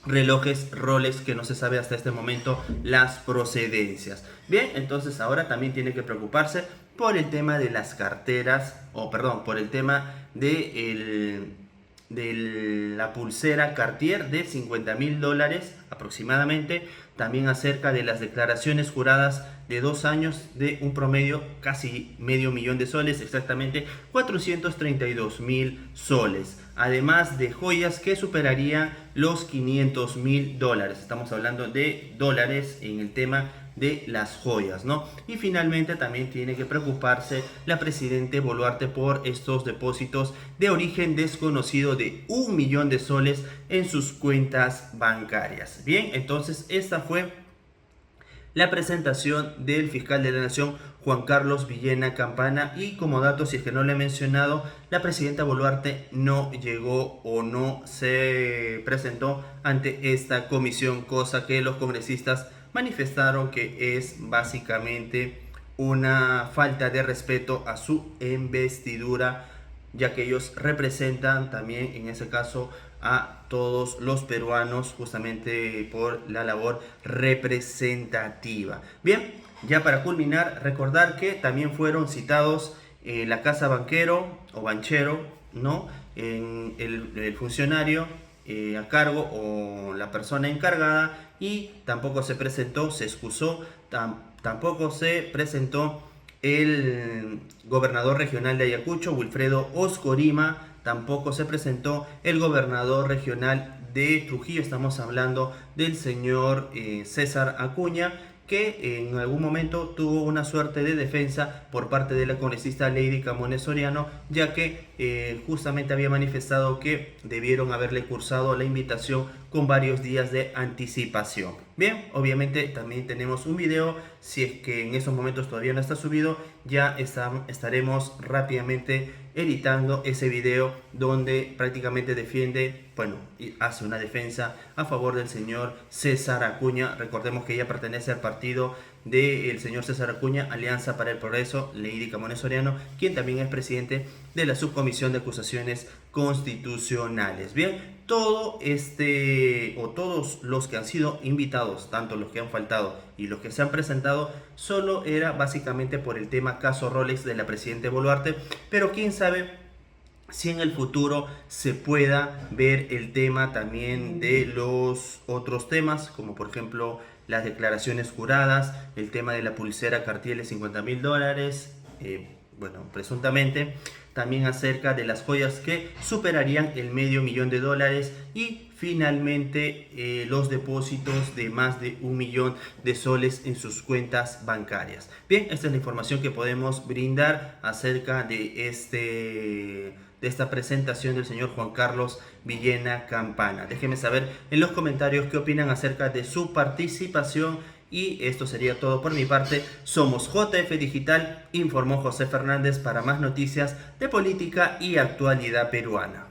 relojes Rolex, que no se sabe hasta este momento las procedencias. Bien, entonces ahora también tiene que preocuparse por el tema de las carteras, por el tema de la pulsera Cartier de $50.000 aproximadamente, también acerca de las declaraciones juradas de 2 años de un promedio casi medio millón de soles, exactamente 432.000 soles. Además de joyas que superarían los 500.000 dólares. Estamos hablando de dólares en el tema de las joyas, ¿no? Y finalmente también tiene que preocuparse la presidente Boluarte por estos depósitos de origen desconocido de 1 millón de soles en sus cuentas bancarias. Bien, entonces esta fue la presentación del fiscal de la Nación, Juan Carlos Villena Campana, y como dato, si es que no lo he mencionado, la presidenta Boluarte no llegó o no se presentó ante esta comisión, cosa que los congresistas manifestaron que es básicamente una falta de respeto a su investidura, ya que ellos representan también en ese caso a todos los peruanos justamente por la labor representativa. Bien, ya para culminar, recordar que también fueron citados la casa banquero o banchero, ¿no? En el funcionario a cargo o la persona encargada, y tampoco se presentó, se excusó, tampoco se presentó el gobernador regional de Ayacucho, Wilfredo Oscorima, tampoco se presentó el gobernador regional de Trujillo, estamos hablando del señor César Acuña, que en algún momento tuvo una suerte de defensa por parte de la congresista Lady Camones Soriano, ya que justamente había manifestado que debieron haberle cursado la invitación con varios días de anticipación. Bien, obviamente también tenemos un video, si es que en esos momentos todavía no está subido, ya estaremos rápidamente editando ese video donde prácticamente defiende, bueno, y hace una defensa a favor del señor César Acuña. Recordemos que ella pertenece al partido del señor César Acuña, Alianza para el Progreso, Lady Camones Soriano, quien también es presidente de la Subcomisión de Acusaciones Constitucionales. Bien, todos los que han sido invitados, tanto los que han faltado y los que se han presentado, solo era básicamente por el tema caso Rolex de la presidenta Boluarte, pero quién sabe si en el futuro se pueda ver el tema también de los otros temas, como por ejemplo las declaraciones juradas, el tema de la pulsera Cartier de 50.000 dólares, bueno, presuntamente, también acerca de las joyas que superarían el medio millón de dólares, y finalmente los depósitos de más de 1 millón de soles en sus cuentas bancarias. Bien, esta es la información que podemos brindar acerca de esta presentación del señor Juan Carlos Villena Campana. Déjenme saber en los comentarios qué opinan acerca de su participación. Y esto sería todo por mi parte. Somos JF Digital, informó José Fernández para más noticias de política y actualidad peruana.